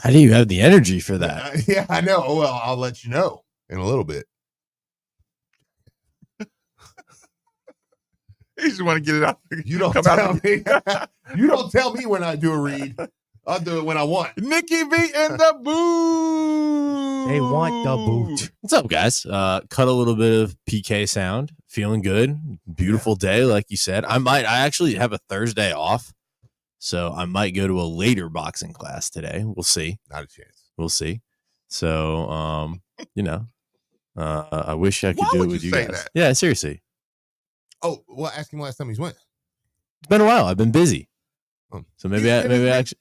How do you have the energy for that? Yeah, I know. Well, I'll let you know in a little bit. You just want to get it out. You don't tell me. You don't tell me when I do a read. I'll do it when I want. Nikki B in the boot. They want the boot. What's up, guys? Cut a little bit of PK sound. Feeling good. Beautiful day, like you said. I actually have a Thursday off, so I might go to a later boxing class today. We'll see. Not a chance. We'll see. So, I wish I could do it with you guys. That? Yeah, seriously. Oh, well, ask him last time he's went. It's been a while. I've been busy. So maybe I actually.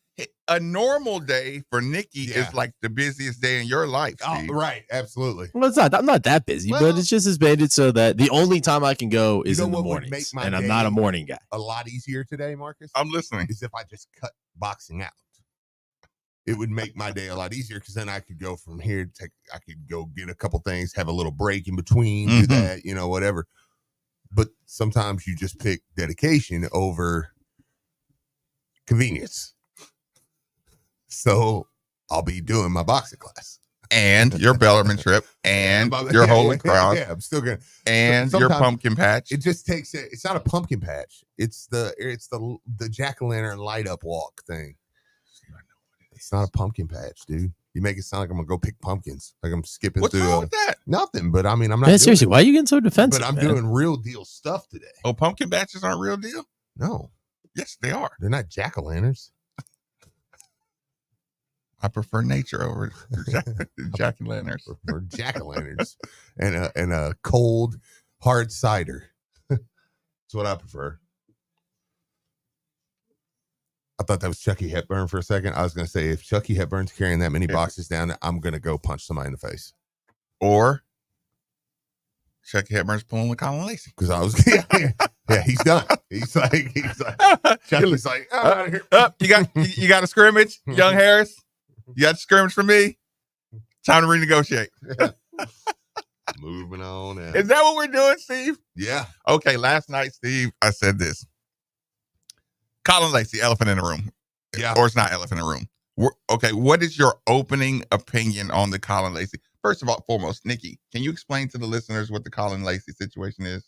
A normal day for Nikki is like the busiest day in your life. Steve. Oh, right. Absolutely. Well, it's not. I'm not that busy, but it's just as made it so that the only time I can go is in the mornings, and I'm not a morning guy. A lot easier today, Marcus. I'm listening. Is if I just cut boxing out. It would make my day a lot easier because then I could go from here. I could go get a couple things, have a little break in between, do that, whatever. But sometimes you just pick dedication over convenience. So I'll be doing my boxing class. And your Bellarmine trip and your Holy Cross. Yeah, I'm still going to. And your pumpkin patch. It just takes it's not a pumpkin patch. It's the jack-o'-lantern light up walk thing. It's not a pumpkin patch, dude. You make it sound like I'm going to go pick pumpkins. Like I'm skipping through. What's wrong with that? Nothing, but I mean, I'm not. Man, seriously, why are you getting so defensive? But I'm doing real deal stuff today. Oh, pumpkin patches aren't real deal? No. Yes, they are. They're not jack-o'-lanterns. I prefer nature over jack-o'-lanterns. Or jack-o'-lanterns and a cold hard cider. That's what I prefer. I thought that was Chucky Hepburn for a second. I was going to say, if Chucky Hepburn's carrying that many boxes down, I'm going to go punch somebody in the face. Or Chucky Hepburn's pulling with Colin Lacy. Because I was, yeah, he's done. He's like, Chucky's like, out of here. You got a scrimmage, young Harris? You got a scrimmage for me? Time to renegotiate. Moving on. Now. Is that what we're doing, Steve? Yeah. Okay, last night, Steve, I said this. Colin Lacy, elephant in the room. Yeah. Or it's not elephant in the room. Okay, what is your opening opinion on the Colin Lacy? First of all, foremost, Nikki, can you explain to the listeners what the Colin Lacy situation is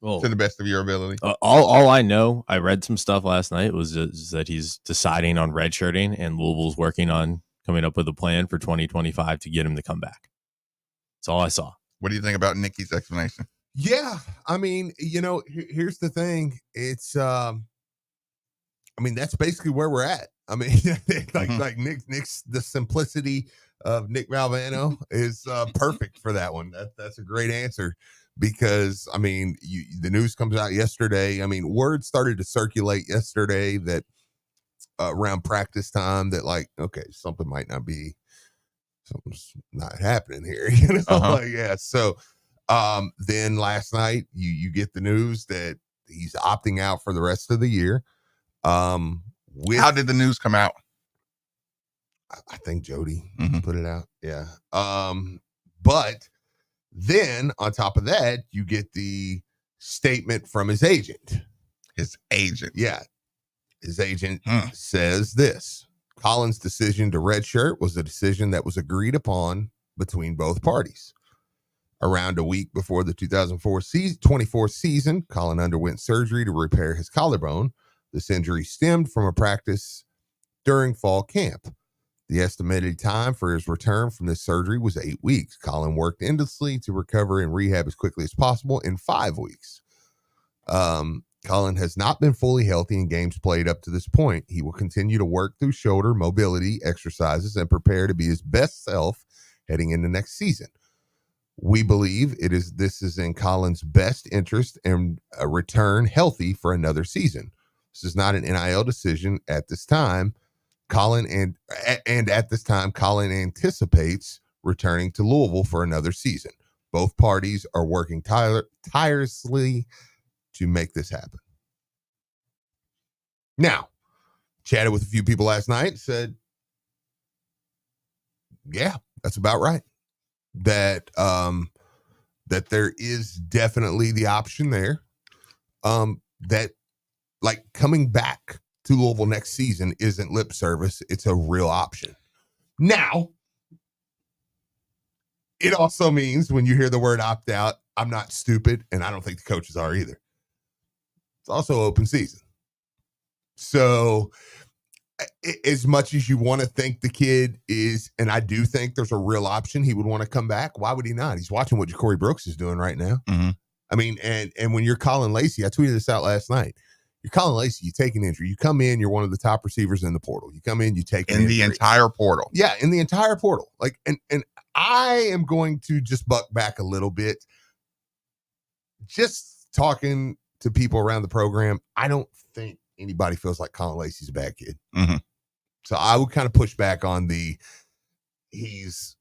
to the best of your ability? All I know, I read some stuff last night, was that he's deciding on redshirting, and Louisville's working on coming up with a plan for 2025 to get him to come back. That's all I saw. What do you think about Nikki's explanation? Yeah, I mean, here's the thing. It's, that's basically where we're at. I mean, like Nick's the simplicity of Nick Valvano is perfect for that one. That's a great answer because, I mean, the news comes out yesterday. I mean, word started to circulate yesterday that around practice time that something's not happening here. So then last night you get the news that he's opting out for the rest of the year. How did the news come out? I think Jody put it out. Yeah. But then on top of that, you get the statement from his agent. Yeah. His agent says this: Colin's decision to redshirt was a decision that was agreed upon between both parties. Around a week before the 2024 season, Colin underwent surgery to repair his collarbone. This injury stemmed from a practice during fall camp. The estimated time for his return from this surgery was 8 weeks. Colin worked endlessly to recover and rehab as quickly as possible in 5 weeks. Colin has not been fully healthy in games played up to this point. He will continue to work through shoulder mobility exercises and prepare to be his best self heading into next season. We believe this is in Colin's best interest and a return healthy for another season. This is not an NIL decision at this time. Colin at this time, Colin anticipates returning to Louisville for another season. Both parties are working tirelessly to make this happen. Now, chatted with a few people last night, said, yeah, that's about right. That there is definitely the option there. That like coming back to Louisville next season isn't lip service. It's a real option. Now, it also means when you hear the word opt out, I'm not stupid, and I don't think the coaches are either. It's also open season. So as much as you want to think the kid is, and I do think there's a real option he would want to come back, why would he not? He's watching what Jamari Brooks is doing right now. Mm-hmm. I mean, and when you're Colin Lacy, I tweeted this out last night. You're Colin Lacy, you take an injury. You come in, you're one of the top receivers in the portal. You come in, you take in the entire portal. Yeah, in the entire portal. Like, and I am going to just buck back a little bit. Just talking to people around the program, I don't think anybody feels like Colin Lacy's a bad kid. Mm-hmm. So I would kind of push back on he's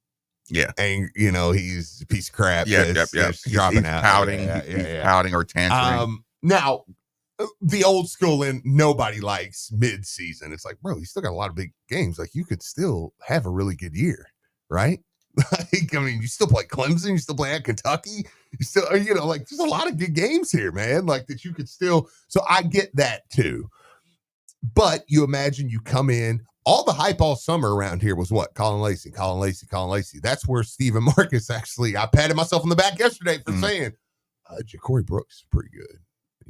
angry, he's a piece of crap. Yep. He's dropping he's out. Pouting. He's pouting or tantrum. Now, the old school and nobody likes mid-season. It's like, bro, you still got a lot of big games. Like, you could still have a really good year, right? Like, I mean, you still play Clemson, you still play at Kentucky, you still, like, there's a lot of good games here, man. Like, that you could still. So I get that too. But you imagine you come in, all the hype all summer around here was what? Colin Lacy. That's where Stephen Marcus actually, I patted myself on the back yesterday for saying, Jamari Brooks is pretty good.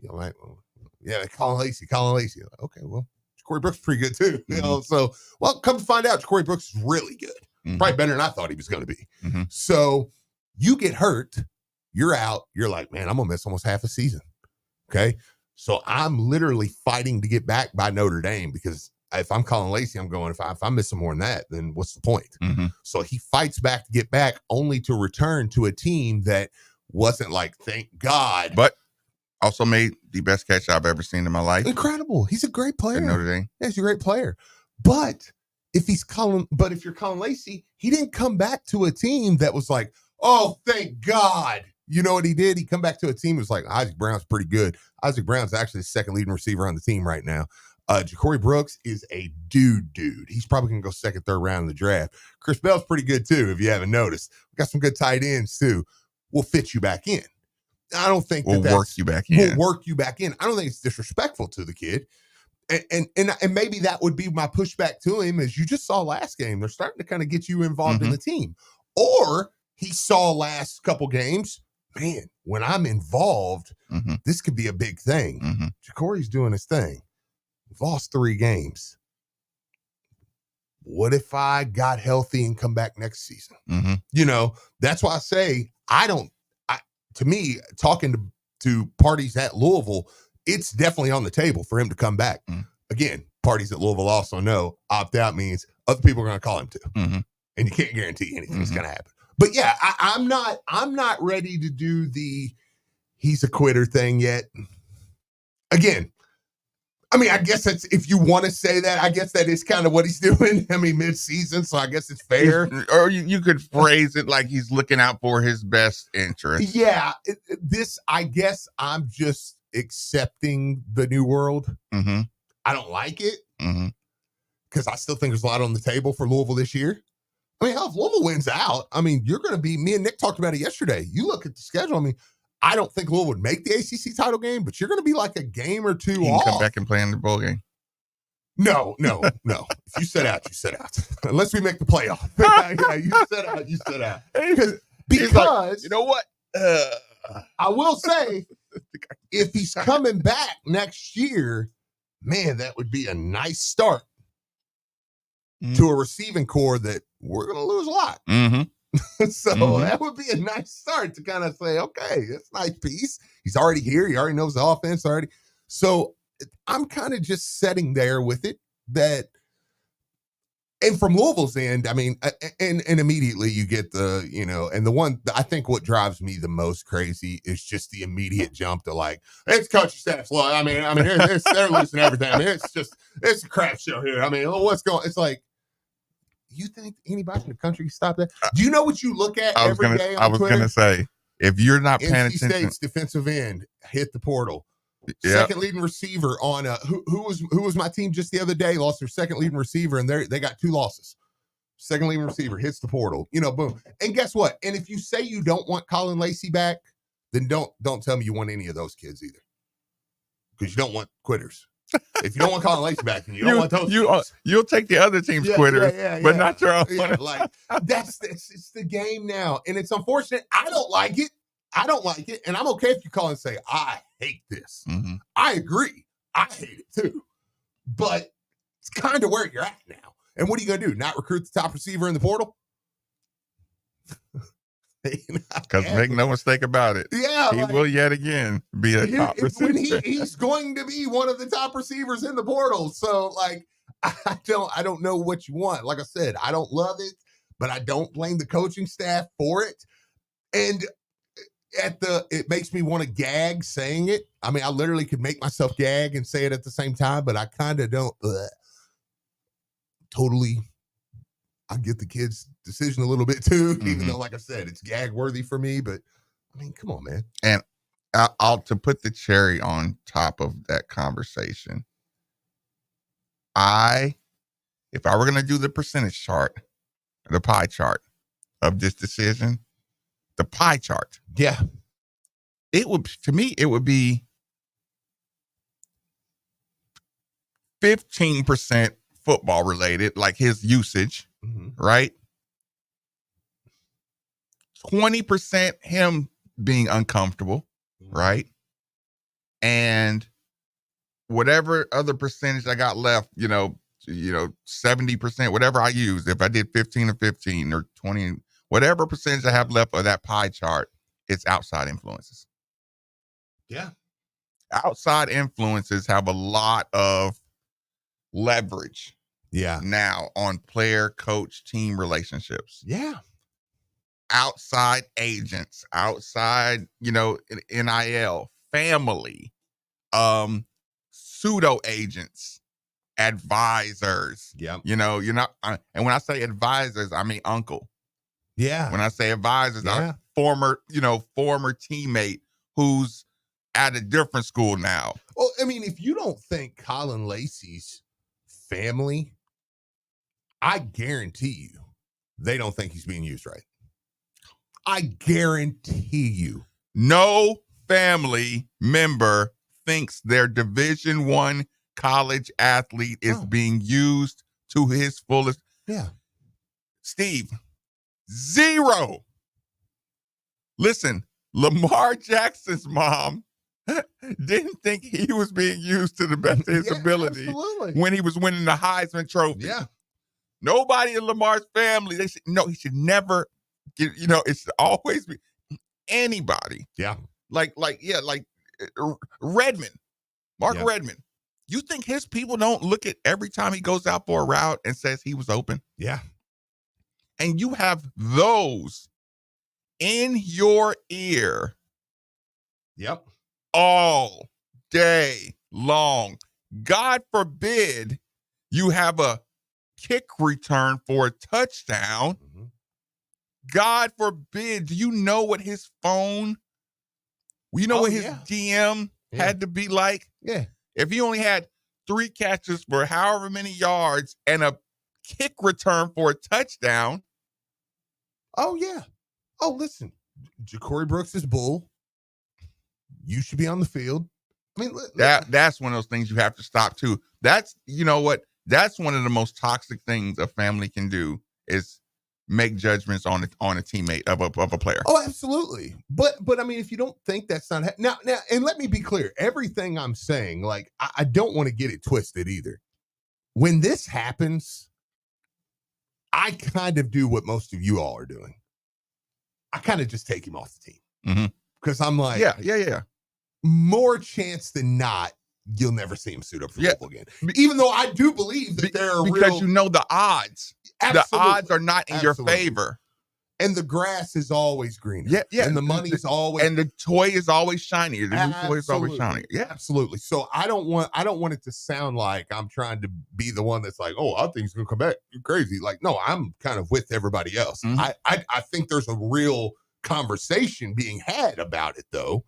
Colin Lacy. Like, okay, well, Jamari Brooks is pretty good too. So, well, come to find out, Jamari Brooks is really good. Mm-hmm. Probably better than I thought he was going to be. Mm-hmm. So you get hurt, you're out. You're like, man, I'm going to miss almost half a season. Okay. So I'm literally fighting to get back by Notre Dame, because if I'm Colin Lacy, I'm going, if I miss some more than that, then what's the point? Mm-hmm. So he fights back to get back, only to return to a team that wasn't like, thank God. But also made the best catch I've ever seen in my life. Incredible. He's a great player. At Notre Dame. Yeah, he's a great player. But if you're Colin Lacy, he didn't come back to a team that was like, oh, thank God. You know what he did? He come back to a team that was like, Isaac Brown's pretty good. Isaac Brown's actually the second leading receiver on the team right now. Jamari Brooks is a dude. He's probably going to go second, third round in the draft. Chris Bell's pretty good too, if you haven't noticed. We got some good tight ends too. We'll fit you back in. I don't think we'll work you back in. We'll work you back in. I don't think it's disrespectful to the kid. And maybe that would be my pushback to him, as you just saw last game. They're starting to kind of get you involved in the team. Or he saw last couple games, man, when I'm involved, this could be a big thing. Ja'Cory's doing his thing. We've lost 3 games. What if I got healthy and come back next season? That's why I say to me, talking to parties at Louisville, it's definitely on the table for him to come back. Again, parties at Louisville also know opt out means other people are going to call him too. And you can't guarantee anything's going to happen. But yeah, I'm not ready to do the he's a quitter thing yet. Again, I mean, I guess that's, if you want to say that, I guess that is kind of what he's doing. I mean, mid-season, so I guess it's fair. Or you could phrase it like he's looking out for his best interest. Yeah, I guess I'm just accepting the new world. I don't like it because I still think there's a lot on the table for Louisville this year. I mean, if Louisville wins out, I mean, you're going to be, me and Nick talked about it yesterday. You look at the schedule. I mean, I don't think Louisville would make the ACC title game, but you're going to be like a game or two off. Come back and play in the bowl game. No. If you sit out, you sit out. Unless we make the playoff. Yeah, you sit out. Because like, you know what? I will say, if he's coming back next year, man, that would be a nice start to a receiving core that we're going to lose a lot. So that would be a nice start to kind of say, okay, that's a nice piece. He's already here. He already knows the offense already. So I'm kind of just sitting there with it that, and from Louisville's end, I mean, and immediately you get the, and the one, I think what drives me the most crazy is just the immediate jump to like, it's coaching staff's look. I mean, they're losing everything. I mean, it's a crap show here. I mean, what's going, it's like, you think anybody in the country can stop that? Do you know what you look at every day on Twitter? I was going to say, if you're not paying NC attention. State's defensive end hit the portal. Second leading receiver on who was my team just the other day, lost their second leading receiver, and they got 2 losses. Second leading receiver hits the portal. Boom. And guess what? And if you say you don't want Colin Lacy back, then don't tell me you want any of those kids either. Because you don't want quitters. If you don't want Colin Lacy back, then you don't want those teams. You'll take the other team's quitters, but not your own. Yeah, like it's the game now, and it's unfortunate. I don't like it. And I'm okay if you call and say, I hate this. Mm-hmm. I agree. I hate it too. But it's kind of where you're at now. And what are you going to do? Not recruit the top receiver in the portal? Because make no mistake about it. Yeah. He will yet again be a top receiver. He's going to be one of the top receivers in the portal. So, like, I don't know what you want. Like I said, I don't love it, but I don't blame the coaching staff for it. And it makes me want to gag saying it. I mean, I literally could make myself gag and say it at the same time, but I kind of don't totally. I get the kid's decision a little bit too, even though, like I said, it's gag worthy for me. But I mean, come on, man. And I'll to put the cherry on top of that conversation. If I were going to do the percentage chart, the pie chart of this decision, the pie chart. Yeah. It would be 15% football related, like his usage, right? 20% him being uncomfortable, right? And whatever other percentage I got left, 70%, whatever I use, if I did 15 or 15 or 20, whatever percentage I have left of that pie chart, it's outside influences. Yeah. Outside influences have a lot of leverage. Yeah. Now on player, coach, team relationships. Yeah. Outside agents, outside, NIL, family, pseudo agents, advisors. Yeah. You're not, and when I say advisors, I mean uncle. Yeah. When I say advisors, our former teammate who's at a different school now. Well, I mean, if you don't think Colin Lacy's family, I guarantee you, they don't think he's being used right. I guarantee you. No family member thinks their Division I college athlete is being used to his fullest. Yeah. Steve, 0. Listen, Lamar Jackson's mom didn't think he was being used to the best of his ability when he was winning the Heisman Trophy. Yeah. Nobody in Lamar's family, he should never get, it should always be anybody. Yeah. Like Redmond, Mark Redmond. You think his people don't look at every time he goes out for a route and says he was open? Yeah. And you have those in your ear. Yep. All day long. God forbid you have a kick return for a touchdown. God forbid. Do you know what his phone, what his DM had to be like? Yeah. If he only had 3 catches for however many yards and a kick return for a touchdown. Oh, yeah. Oh, listen, Ja'Cory Brooks is bull. You should be on the field. I mean, that's one of those things you have to stop too. That's, that's one of the most toxic things a family can do is make judgments on a teammate of a player. Oh, absolutely. But I mean, if you don't think that's not now, and let me be clear, everything I'm saying, like, I don't want to get it twisted either. When this happens, I kind of do what most of you all are doing. I kind of just take him off the team because I'm like, yeah. More chance than not, you'll never see him suit up for football again. Even though I do believe that there are because the odds. Absolutely. The odds are not in your favor. And the grass is always greener. Yeah. And the money is always, and the toy is always shinier. The new toy is always shinier. Yeah, absolutely. So I don't want it to sound like I'm trying to be the one that's like, oh, I think he's gonna come back. You're crazy. Like, no, I'm kind of with everybody else. I think there's a real conversation being had about it though.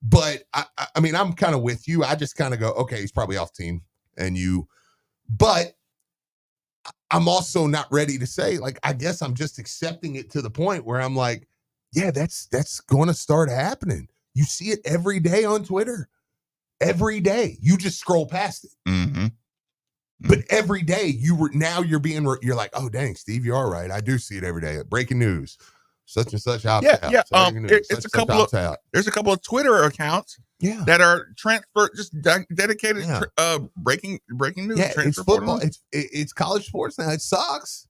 But I mean, I'm kind of with you. I just kind of go, okay, he's probably off team, but I'm also not ready to say, like, I guess I'm just accepting it to the point where I'm like, yeah, that's going to start happening. You see it every day on Twitter. every day. You just scroll past it. Mm-hmm. But every day you're like, oh dang, Steve, you are right. I do see it every day. Breaking news, such and such out. Yeah. There's a couple of Twitter accounts that are dedicated breaking news. Yeah, it's football. It's college sports now. It sucks.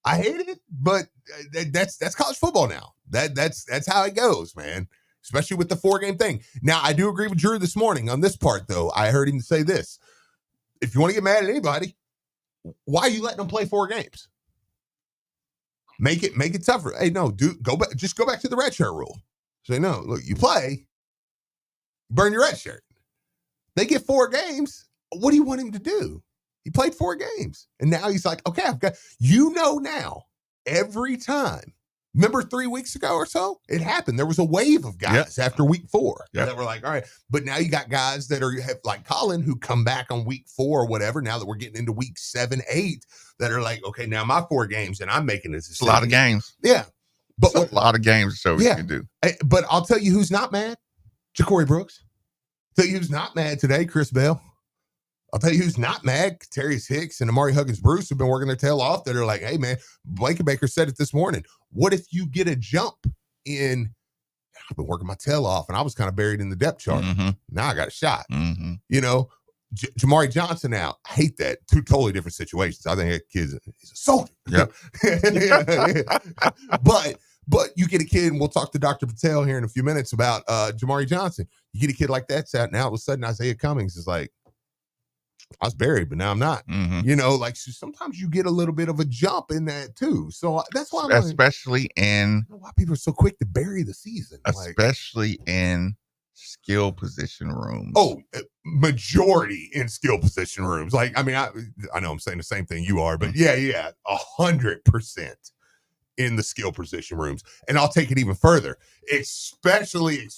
I hate it, but that's college football now. That's how it goes, man. Especially with the 4-game thing. Now, I do agree with Drew this morning on this part, though. I heard him say this. If you want to get mad at anybody, why are you letting them play 4 games? Make it tougher. Hey, no, go back to the red shirt rule. Say, no, look, you play, burn your red shirt. They get 4 games. What do you want him to do? He played 4 games. And now he's like, okay, I've got, now, every time. Remember 3 weeks ago or so? It happened. There was a wave of guys after week 4 that were like, all right. But now you got guys that are like Colin who come back on week 4 or whatever. Now that we're getting into week 7, 8, that are like, okay, now my 4 games and I'm making this. It's a lot of games. Yeah. But a lot of games so we can do. But I'll tell you who's not mad. Ja'Cory Brooks. Tell you who's not mad today, Chris Bell. I'll tell you who's not mad. Terrius Hicks and Amari Huggins-Bruce have been working their tail off. That are like, hey, man, Baker said it this morning. What if you get a jump in? I've been working my tail off, and I was kind of buried in the depth chart. Mm-hmm. Now I got a shot. Mm-hmm. You know, Jamari Johnson out. I hate that. 2 totally different situations. I think that kid's he's a soldier. Yep. But you get a kid, and we'll talk to Dr. Patel here in a few minutes about Jamari Johnson. You get a kid like that's out, and now all of a sudden Isaiah Cummings is like, I was buried, but now I'm not. Mm-hmm. You know, like so sometimes you get a little bit of a jump in that too. So that's why especially in why people are so quick to bury the season, especially in skill position rooms. Oh, majority in skill position rooms. Like, I mean, I know I'm saying the same thing you are, but yeah, 100% in the skill position rooms. And I'll take it even further, especially in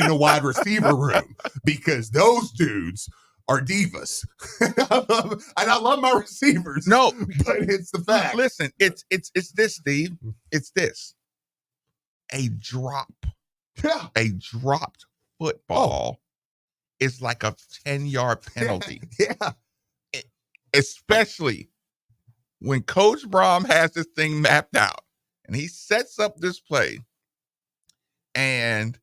the wide receiver room, because those dudes are divas. And I love my receivers. No, but it's the fact. Listen, it's this, Steve. It's this. A dropped football is like a 10-yard penalty. Yeah. Especially when Coach Brom has this thing mapped out and he sets up this play, and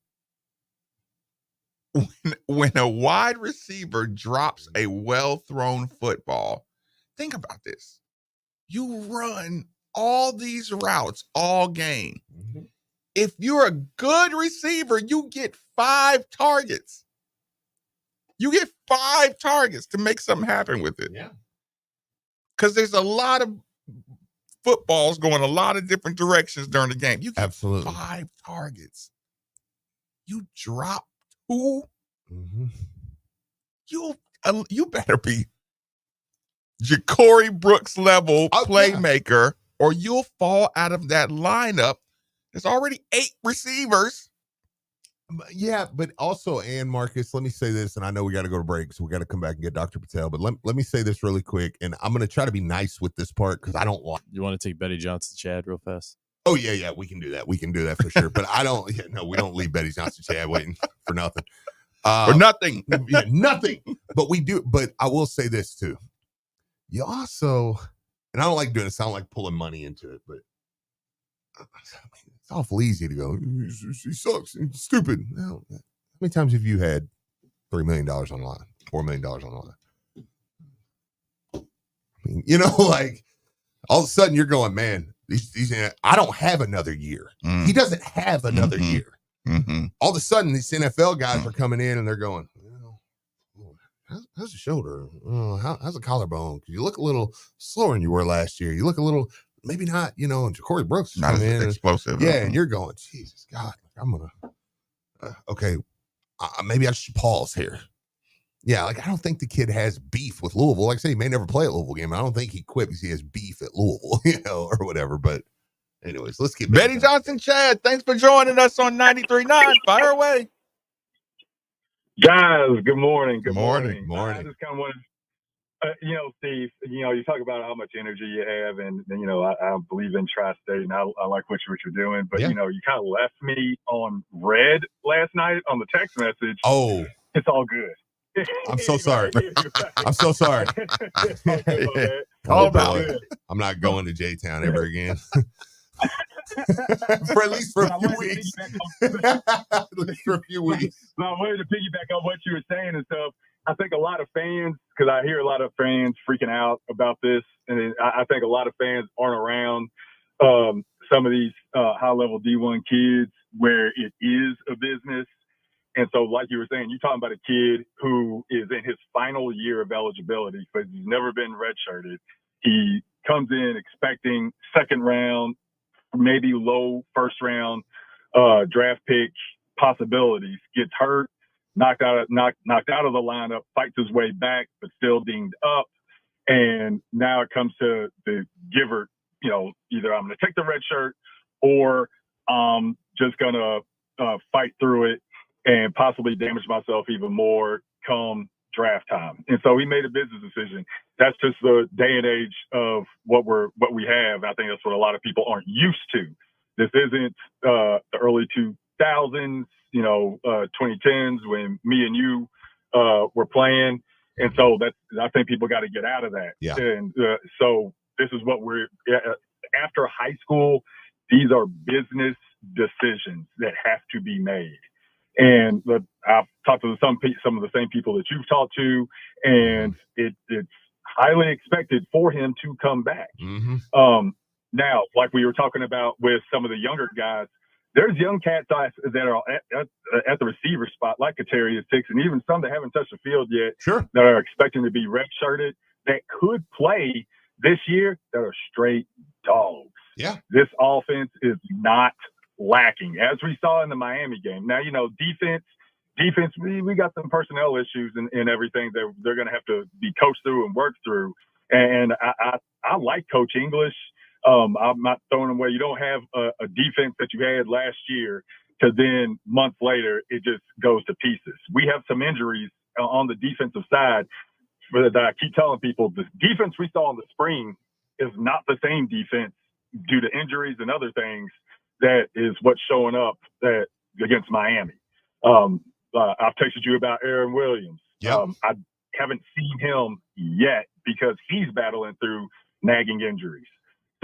when a wide receiver drops a well-thrown football, think about this. You run all these routes all game. Mm-hmm. If you're a good receiver, you get 5 targets. You get 5 targets to make something happen with it. Yeah. Because there's a lot of footballs going a lot of different directions during the game. You get absolutely 5 targets. You drop 2. Mm-hmm. You better be Ja'Cory Brooks level playmaker, or you'll fall out of that lineup. There's already 8 receivers. Yeah, but also, and Marcus, let me say this, and I know we got to go to break, so we got to come back and get Dr. Patel, but let me say this really quick, and I'm going to try to be nice with this part because I don't want. You want to take Betty Johnson Chad real fast? Oh, yeah, we can do that. We can do that for sure. But I don't, we don't leave Betty Johnson Chad waiting for nothing. For nothing. Yeah, nothing. But we do, but I will say this too. You also, and I don't like doing this, I don't like pulling money into it, but it's awful easy to go, he sucks, he's stupid. Well, how many times have you had $3 million on the line, $4 million on the line? I mean, like all of a sudden you're going, man, these I don't have another year. He doesn't have another year. Mm-hmm. All of a sudden these NFL guys are coming in and they're going, how's the shoulder? How's the collarbone? Because you look a little slower than you were last year. You look a little, maybe not, and Ja'Cory Brooks is not as explosive. Yeah, and you're going, Jesus God, I'm gonna okay, maybe I should pause here. Yeah, like I don't think the kid has beef with Louisville. Like I say, he may never play a Louisville game. I don't think he quit because he has beef at Louisville, or whatever. But anyways, let's get Betty Johnson Chad. Thanks for joining us on 93.9. Fire away. Guys, good morning. Good morning. I just kind of wanted, Steve, you talk about how much energy you have, and I believe in Tri-State, and I like what you're doing, but, you kind of left me on red last night on the text message. Oh. It's all good. I'm so sorry. I'm so sorry. It's all good, my man. All Oh, about boy. it. I'm not going to J-Town ever again. For at least for a few weeks. At least for a few weeks. So I wanted to piggyback on what you were saying and stuff. I think a lot of fans, because I hear a lot of fans freaking out about this, and I think a lot of fans aren't around some of these high-level D1 kids where it is a business. And so, like you were saying, you're talking about a kid who is in his final year of eligibility, but he's never been redshirted. He comes in expecting second round, maybe low first round draft pick possibilities, gets hurt, knocked out of the lineup, fights his way back, but still dinged up. And now it comes to the giver, either I'm going to take the red shirt or I'm just going to fight through it and possibly damage myself even more come draft time. And so he made a business decision. That's just the day and age of what we have. I think that's what a lot of people aren't used to. This isn't the early 2000s, 2010s when me and you were playing. And so I think people got to get out of that. Yeah. And so this is what we're after high school. These are business decisions that have to be made. And I've talked to some of the same people that you've talked to, and it's highly expected for him to come back. Mm-hmm. Now, like we were talking about with some of the younger guys, there's young cats that are at the receiver spot, like Katarius Six, and even some that haven't touched the field yet, Sure, that are expecting to be redshirted, that could play this year, that are straight dogs. Yeah. This offense is not lacking, as we saw in the Miami game. Now, defense, we got some personnel issues and everything that they're going to have to be coached through and work through. And I like Coach English. I'm not throwing away. You don't have a defense that you had last year to then months later, it just goes to pieces. We have some injuries on the defensive side that I keep telling people the defense we saw in the spring is not the same defense due to injuries and other things. That is what's showing up against Miami. I've texted you about Aaron Williams. Yep. I haven't seen him yet because he's battling through nagging injuries.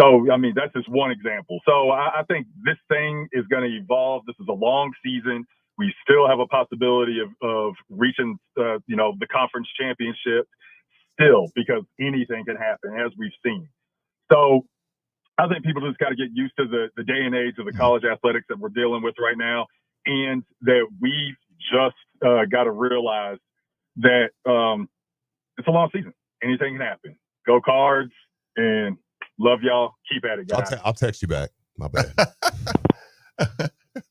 So, that's just one example. So I think this thing is going to evolve. This is a long season. We still have a possibility of reaching, the conference championship still, because anything can happen, as we've seen. So I think people just got to get used to the day and age of the college athletics that we're dealing with right now, and that we've just got to realize that it's a long season. Anything can happen. Go Cards, and love y'all. Keep at it, guys. I'll text you back. My bad.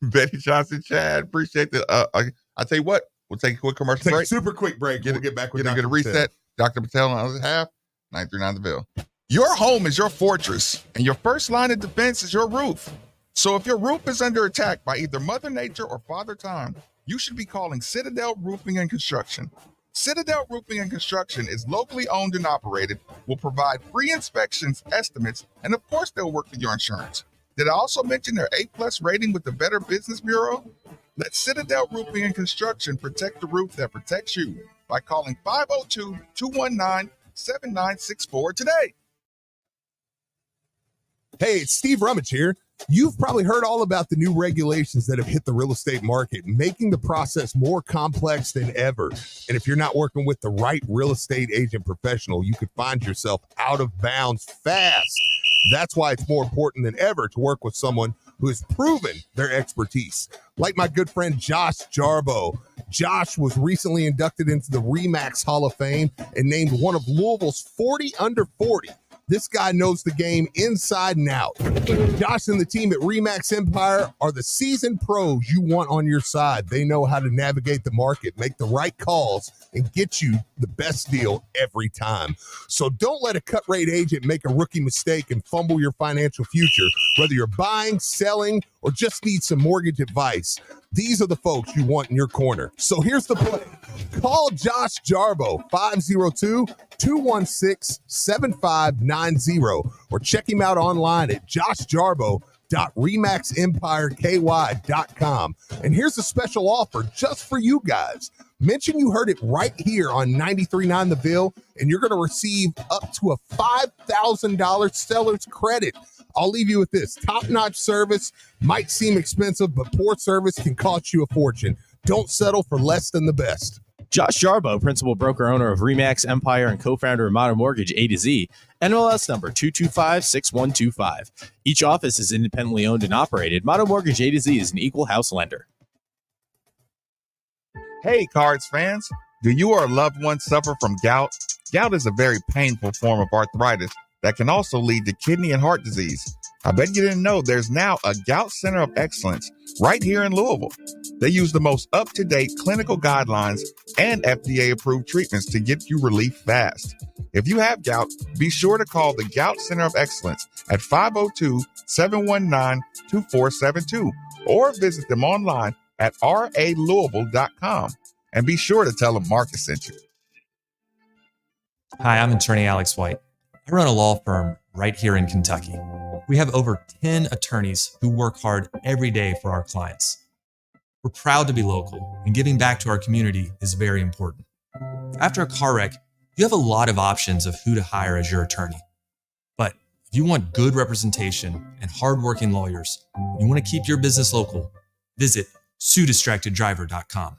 Betty Johnson, Chad, appreciate that. I'll tell you what, we'll take a quick commercial break. Super quick break. We'll get back with Get a reset. Dr. Patel on the other half, 939 The Ville. Your home is your fortress, and your first line of defense is your roof. So if your roof is under attack by either Mother Nature or Father Time, you should be calling Citadel Roofing and Construction. Citadel Roofing and Construction is locally owned and operated, will provide free inspections, estimates, and of course they'll work with your insurance. Did I also mention their A+ rating with the Better Business Bureau? Let Citadel Roofing and Construction protect the roof that protects you by calling 502-219-7964 today. Hey, it's Steve Rummage here. You've probably heard all about the new regulations that have hit the real estate market, making the process more complex than ever. And if you're not working with the right real estate agent professional, you could find yourself out of bounds fast. That's why it's more important than ever to work with someone who has proven their expertise. Like my good friend Josh Jarbo. Josh was recently inducted into the RE/MAX Hall of Fame and named one of Louisville's 40 under 40. This guy knows the game inside and out. Josh and the team at RE/MAX Empire are the seasoned pros you want on your side. They know how to navigate the market, make the right calls, and get you the best deal every time. So don't let a cut-rate agent make a rookie mistake and fumble your financial future. Whether you're buying, selling, or just need some mortgage advice, these are the folks you want in your corner. So here's the play. Call Josh Jarbo, 502-216-7590, or check him out online at joshjarbo.com. shop.remaxempireky.com. And here's a special offer just for you guys. Mention you heard it right here on 93.9 The Ville, and you're going to receive up to a $5,000 seller's credit. I'll leave you with this. Top-notch service might seem expensive, but poor service can cost you a fortune. Don't settle for less than the best. Josh Jarbo, principal broker owner of Remax Empire and co-founder of Modern Mortgage A to Z, NMLS number 2256125. Each office is independently owned and operated. Modern Mortgage A to Z is an equal house lender. Hey, Cards fans. Do you or a loved one suffer from gout? Gout is a very painful form of arthritis that can also lead to kidney and heart disease. I bet you didn't know there's now a Gout Center of Excellence right here in Louisville. They use the most up-to-date clinical guidelines and FDA-approved treatments to get you relief fast. If you have gout, be sure to call the Gout Center of Excellence at 502-719-2472 or visit them online at ralouisville.com. And be sure to tell them Marcus sent you. Hi, I'm attorney Alex White. I run a law firm right here in Kentucky. We have over 10 attorneys who work hard every day for our clients. We're proud to be local, and giving back to our community is very important. After a car wreck, you have a lot of options of who to hire as your attorney. But if you want good representation and hardworking lawyers, you want to keep your business local, visit SueDistractedDriver.com.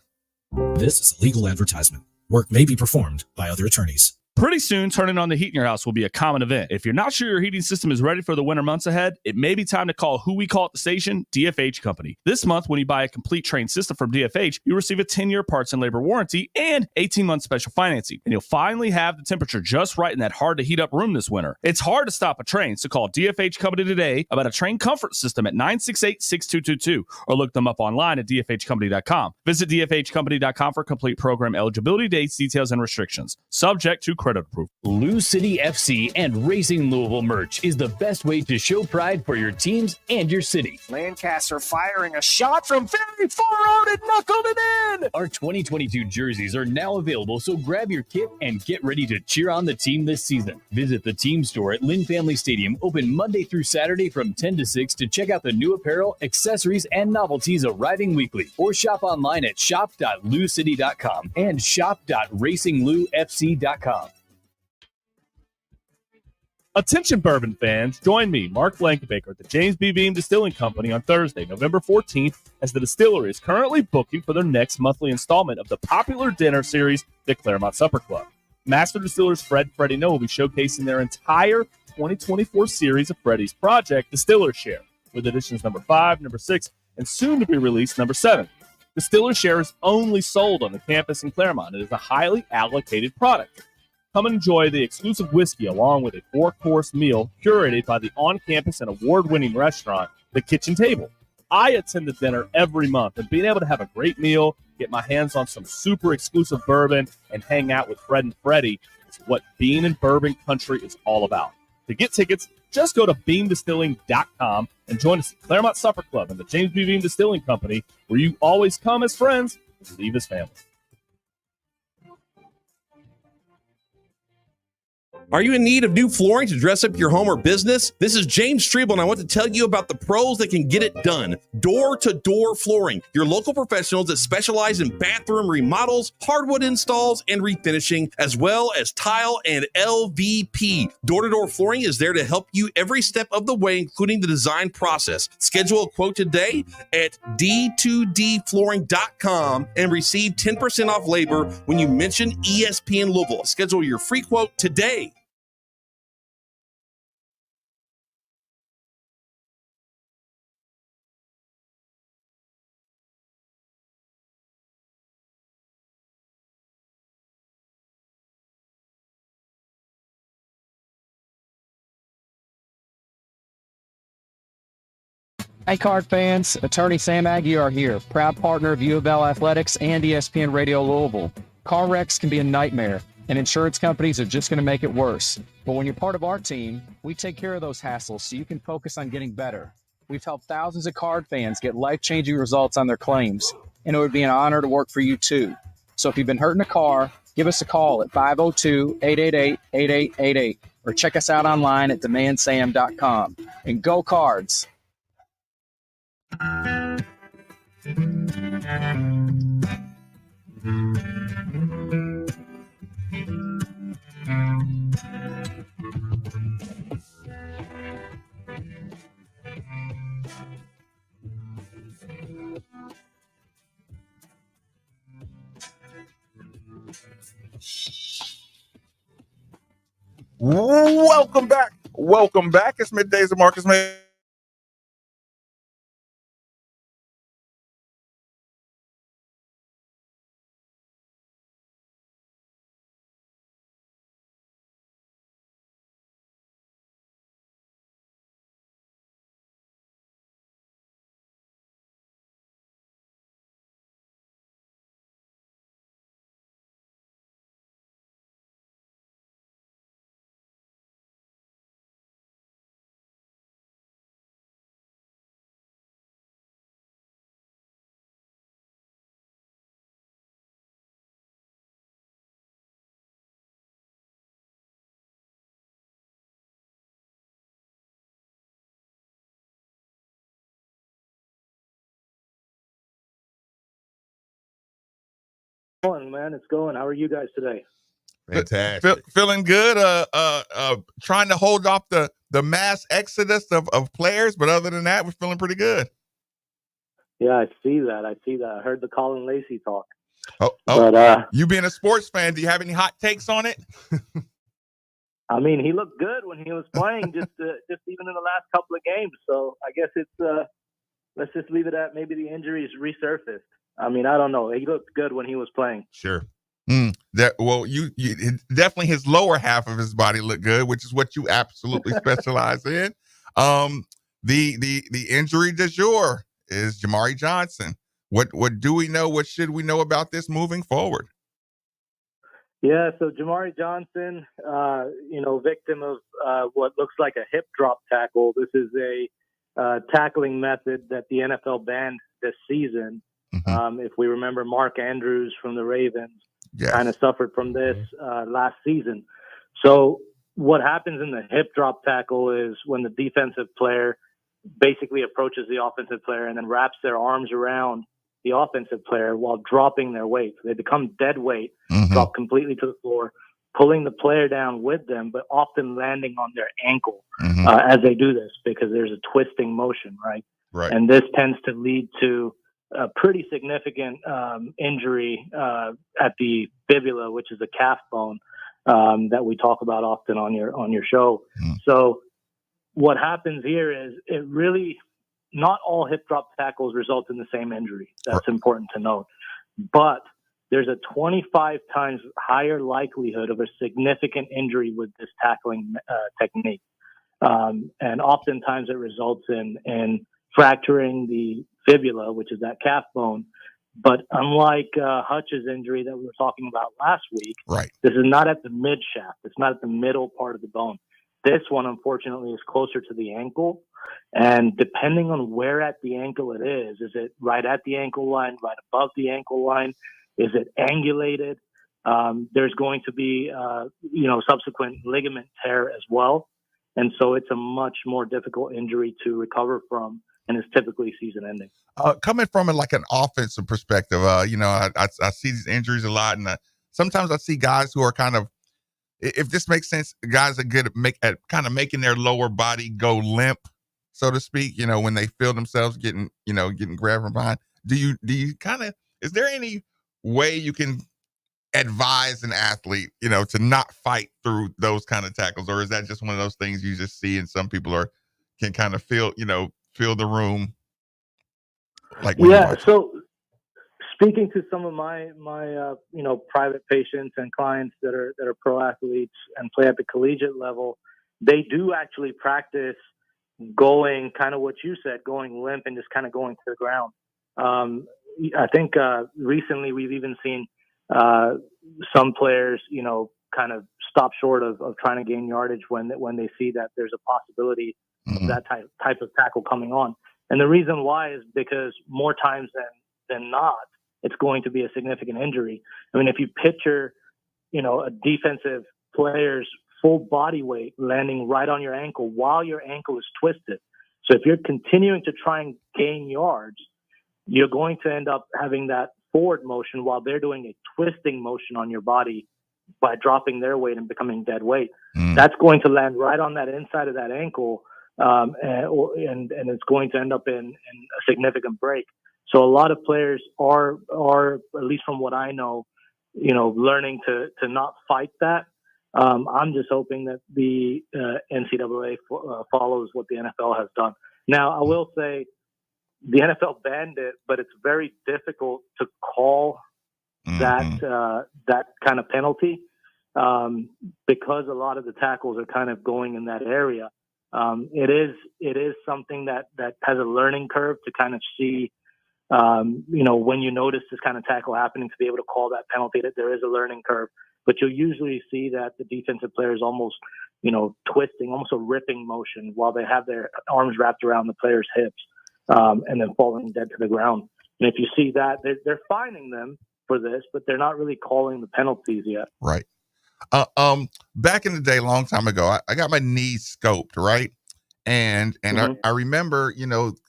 This is a legal advertisement. Work may be performed by other attorneys. Pretty soon, turning on the heat in your house will be a common event. If you're not sure your heating system is ready for the winter months ahead, it may be time to call who we call at the station, DFH Company. This month, when you buy a complete train system from DFH, you receive a 10-year parts and labor warranty and 18-month special financing. And you'll finally have the temperature just right in that hard-to-heat-up room this winter. It's hard to stop a train, so call DFH Company today about a train comfort system at 968-6222 or look them up online at dfhcompany.com. Visit dfhcompany.com for complete program eligibility, dates, details, and restrictions. Subject to credit approval. Lou City FC and Racing Louisville merch is the best way to show pride for your teams and your city. Lancaster firing a shot from very far out and knuckled it in. Our 2022 jerseys are now available, so grab your kit and get ready to cheer on the team this season. Visit the team store at Lynn Family Stadium, open Monday through Saturday from 10 to 6 to check out the new apparel, accessories, and novelties arriving weekly. Or shop online at shop.loucity.com and shop.racingloufc.com. Attention bourbon fans, join me, Mark Blankenbaker, at the James B. Beam Distilling Company on Thursday, November 14th, as the distillery is currently booking for their next monthly installment of the popular dinner series, the Claremont Supper Club. Master distillers Fred Freddie No will be showcasing their entire 2024 series of Freddie's Project Distiller Share, with editions number 5, number 6, and soon to be released number 7. Distiller Share is only sold on the campus in Claremont. It is a highly allocated product. Come and enjoy the exclusive whiskey along with a 4-course meal curated by the on-campus and award-winning restaurant, The Kitchen Table. I attend the dinner every month, and being able to have a great meal, get my hands on some super exclusive bourbon, and hang out with Fred and Freddie is what being in bourbon country is all about. To get tickets, just go to beamdistilling.com and join us at Claremont Supper Club and the James B. Beam Distilling Company, where you always come as friends and leave as family. Are you in need of new flooring to dress up your home or business? This is James Strebel, and I want to tell you about the pros that can get it done. Door-to-door flooring, your local professionals that specialize in bathroom remodels, hardwood installs, and refinishing, as well as tile and LVP. Door-to-door flooring is there to help you every step of the way, including the design process. Schedule a quote today at d2dflooring.com and receive 10% off labor when you mention ESPN Louisville. Schedule your free quote today. Hey, Card fans, Attorney Sam Aguirre here, proud partner of U of L Athletics and ESPN Radio Louisville. Car wrecks can be a nightmare, and insurance companies are just going to make it worse. But when you're part of our team, we take care of those hassles so you can focus on getting better. We've helped thousands of Card fans get life-changing results on their claims, and it would be an honor to work for you too. So if you've been hurt in a car, give us a call at 502-888-8888 or check us out online at demandsam.com. And go Cards! Welcome back. Welcome back. It's Middays of Marcus May. Man, it's going. How are you guys today? Fantastic. Feeling good. Trying to hold off the mass exodus of players, but other than that, we're feeling pretty good. Yeah, I see that. I heard the Colin Lacy talk. But you being a sports fan, do you have any hot takes on it? I mean, he looked good when he was playing, just even in the last couple of games. So I guess it's let's just leave it at maybe the injuries resurfaced. I mean, I don't know. He looked good when he was playing. Sure. Well, you definitely his lower half of his body looked good, which is what you absolutely specialize in. The injury du jour is Jamari Johnson. What do we know? What should we know about this moving forward? Yeah, so Jamari Johnson, victim of what looks like a hip drop tackle. This is a tackling method that the NFL banned this season. Mm-hmm. If we remember, Mark Andrews from the Ravens kind of suffered from this last season. So what happens in the hip drop tackle is when the defensive player basically approaches the offensive player and then wraps their arms around the offensive player while dropping their weight. So they become dead weight, drop completely to the floor, pulling the player down with them, but often landing on their ankle as they do this because there's a twisting motion, right? And this tends to lead to a pretty significant injury at the fibula, which is a calf bone that we talk about often on your show. So what happens here is it really, not all hip drop tackles result in the same injury. That's important to note. But there's a 25 times higher likelihood of a significant injury with this tackling technique. And oftentimes it results in fracturing the fibula, which is that calf bone. But unlike Hutch's injury that we were talking about last week, this is not at the mid shaft. It's not at the middle part of the bone. This one, unfortunately, is closer to the ankle. And depending on where at the ankle it is it right at the ankle line, right above the ankle line? Is it angulated? There's going to be, subsequent ligament tear as well. And so it's a much more difficult injury to recover from and is typically season ending. Coming from an offensive perspective, I see these injuries a lot. And sometimes I see guys who are kind of, if this makes sense, guys are good at kind of making their lower body go limp, so to speak, when they feel themselves getting grabbed from behind. Do you is there any way you can advise an athlete, to not fight through those kind of tackles? Or is that just one of those things you just see and some people can kind of feel the room? So speaking to some of my private patients and clients that are pro athletes and play at the collegiate level, they do actually practice going kind of what you said, going limp and just kind of going to the ground. I think recently we've even seen some players, kind of stop short of trying to gain yardage when they see that there's a possibility of that type of tackle coming on. And the reason why is because more times than not, it's going to be a significant injury. I mean, if you picture, a defensive player's full body weight landing right on your ankle while your ankle is twisted. So if you're continuing to try and gain yards, you're going to end up having that forward motion while they're doing a twisting motion on your body by dropping their weight and becoming dead weight. That's going to land right on that inside of that ankle, and it's going to end up in a significant break. So a lot of players are, at least from what I know, learning to not fight that. I'm just hoping that the NCAA follows what the NFL has done. Now, I will say the NFL banned it, but it's very difficult to call that kind of penalty because a lot of the tackles are kind of going in that area. It is something that has a learning curve to kind of see, when you notice this kind of tackle happening, to be able to call that penalty, that there is a learning curve. But you'll usually see that the defensive player is almost, twisting, almost a ripping motion while they have their arms wrapped around the player's hips, and then falling dead to the ground. And if you see that, they're fining them for this, but they're not really calling the penalties yet. Right. Back in the day, a long time ago, I got my knees scoped, right? And I remember,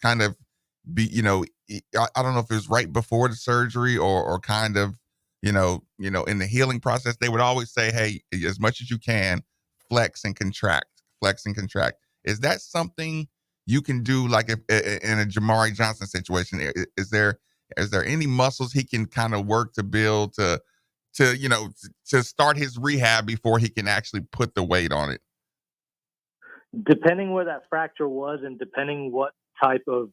kind of I don't know if it was right before the surgery or kind of, in the healing process, they would always say, hey, as much as you can, flex and contract. Is that something you can do, like if in a Jamari Johnson situation? Is there any muscles he can kind of work to build to start his rehab before he can actually put the weight on it? Depending where that fracture was and depending what type of,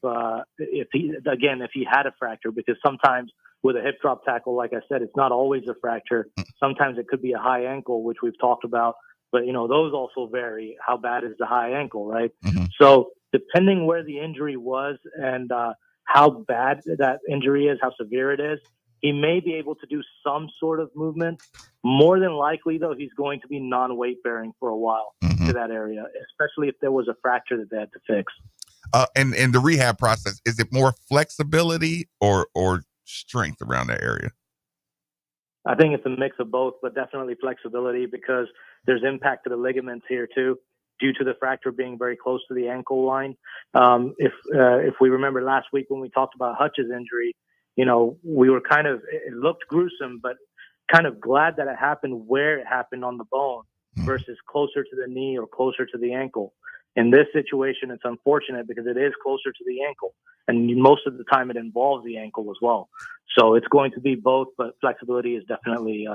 if he had a fracture, because sometimes with a hip drop tackle, like I said, it's not always a fracture. Sometimes it could be a high ankle, which we've talked about, but those also vary. How bad is the high ankle, right? So depending where the injury was and how bad that injury is, how severe it is, he may be able to do some sort of movement. More than likely, though, he's going to be non-weight bearing for a while to that area, especially if there was a fracture that they had to fix. And in the rehab process, is it more flexibility or strength around that area? I think it's a mix of both, but definitely flexibility, because there's impact to the ligaments here too, due to the fracture being very close to the ankle line. If we remember last week when we talked about Hutch's injury, we were it looked gruesome, but kind of glad that it happened where it happened on the bone versus closer to the knee or closer to the ankle. In this situation, it's unfortunate because it is closer to the ankle, and most of the time it involves the ankle as well. So it's going to be both, but flexibility is definitely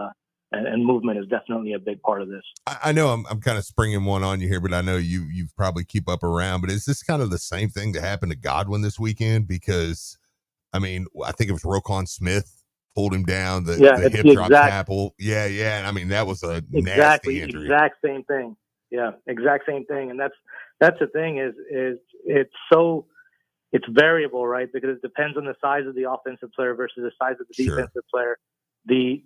and movement is definitely a big part of this. I know I'm kind of springing one on you here, but I know you probably keep up around. But is this kind of the same thing that happened to Godwin this weekend? Because I think it was Roquan Smith pulled him down, the hip drop tackle. Yeah. And I mean, that was a nasty injury. Exact same thing. Yeah, exact same thing. And that's the thing is it's variable, right? Because it depends on the size of the offensive player versus the size of the defensive player. The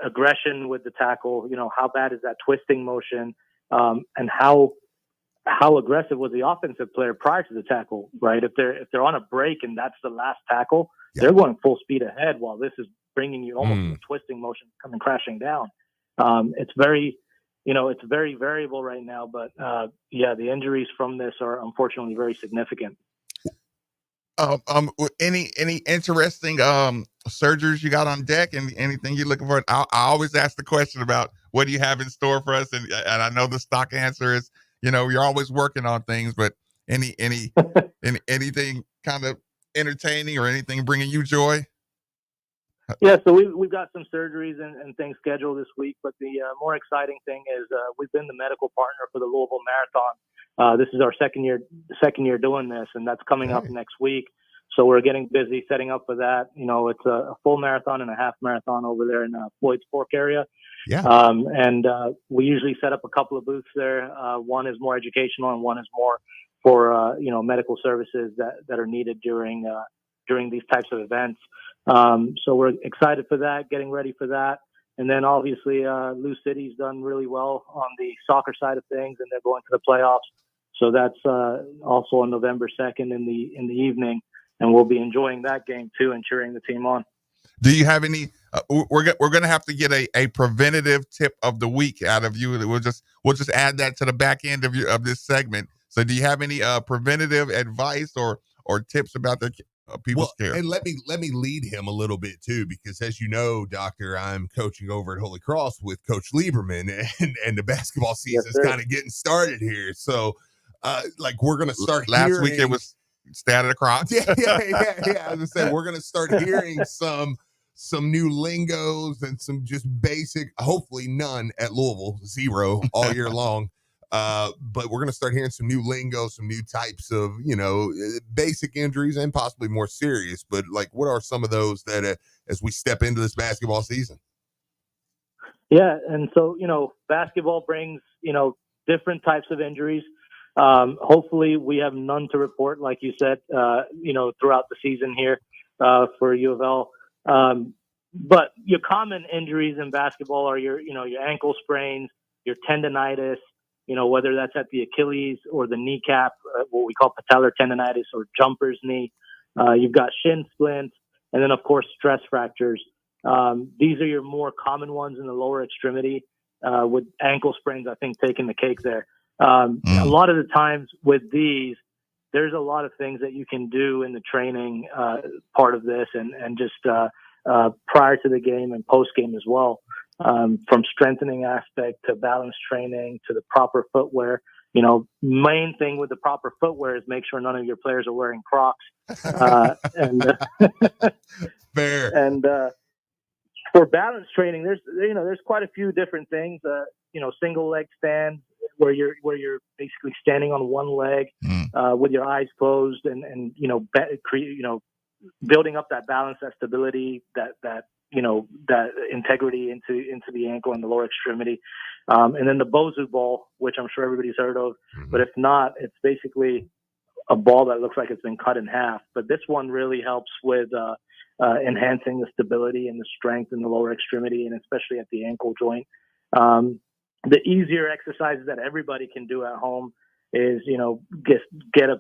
aggression with the tackle, how bad is that twisting motion, and how aggressive was the offensive player prior to the tackle, right? If they're on a break and that's the last tackle, they're going full speed ahead while this is bringing you almost a twisting motion coming crashing down. It's very variable right now, but the injuries from this are unfortunately very significant. Any interesting surgeries you got on deck, and anything you're looking for? I always ask the question about what do you have in store for us, and I know the stock answer is you're always working on things, but anything kind of entertaining or anything bringing you joy? Yeah, so we've got some surgeries and things scheduled this week, but the more exciting thing is we've been the medical partner for the Louisville Marathon. This is our second year doing this, and that's coming up next week. So we're getting busy setting up for that. It's a full marathon and a half marathon over there in Floyd's Fork area. Yeah. And we usually set up a couple of booths there. One is more educational, and one is more for medical services that are needed during these types of events. So we're excited for that, getting ready for that. And then obviously, Lou City's done really well on the soccer side of things, and they're going to the playoffs. So that's also on November 2nd in the evening, and we'll be enjoying that game too and cheering the team on. Do you have any? We're going to have to get a preventative tip of the week out of you. We'll just add that to the back end of this segment. So do you have any preventative advice or tips about their people's care? And let me lead him a little bit too, because as you know, Doctor, I'm coaching over at Holy Cross with Coach Lieberman, and the basketball season is kind of getting started here. So, we're gonna start. Last week it was Stat across. Yeah. As I said, we're gonna start hearing some new lingos and some just basic, hopefully none at Louisville, 0 all year long. But we're going to start hearing some new lingo, some new types of, basic injuries and possibly more serious. But what are some of those that as we step into this basketball season? Yeah. And so, basketball brings, different types of injuries. Hopefully we have none to report, like you said, throughout the season here, for U of L. But your common injuries in basketball are your ankle sprains, your tendonitis, whether that's at the Achilles or the kneecap, what we call patellar tendonitis or jumper's knee. You've got shin splints, and then of course stress fractures. These are your more common ones in the lower extremity, with ankle sprains, I think, taking the cake there. A lot of the times with these, there's a lot of things that you can do in the training part of this and just prior to the game and post game as well, from strengthening aspect to balance training to the proper footwear. Main thing with the proper footwear is make sure none of your players are wearing Crocs. Fair. And for balance training, there's quite a few different things. Single leg stand where you're basically standing on one leg with your eyes closed and building up that balance, that stability, that integrity into the ankle and the lower extremity. And then the Bozu ball, which I'm sure everybody's heard of, but if not, it's basically a ball that looks like it's been cut in half. But this one really helps with enhancing the stability and the strength in the lower extremity, and especially at the ankle joint. The easier exercises that everybody can do at home is, get a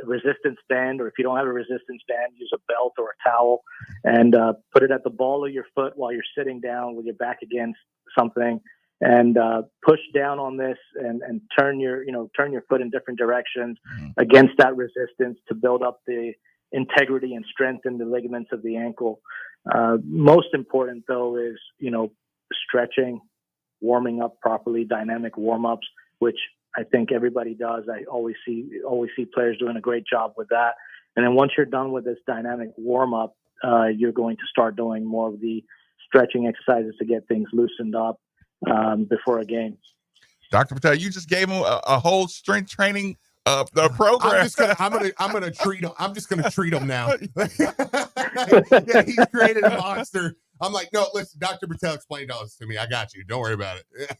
resistance band, or if you don't have a resistance band, use a belt or a towel and put it at the ball of your foot while you're sitting down with your back against something, and push down on this and turn your foot in different directions against that resistance to build up the integrity and strengthen the ligaments of the ankle. Most important though is, stretching, warming up properly, dynamic warm-ups, which I think everybody does. I always see players doing a great job with that. And then once you're done with this dynamic warm-up, you're going to start doing more of the stretching exercises to get things loosened up before a game. Dr. Patel, you just gave him a whole strength training program. I'm gonna treat him. I'm just gonna treat him now. Yeah, he's created a monster. I'm like, no, listen, Dr. Patel explained all this to me. I got you. Don't worry about it.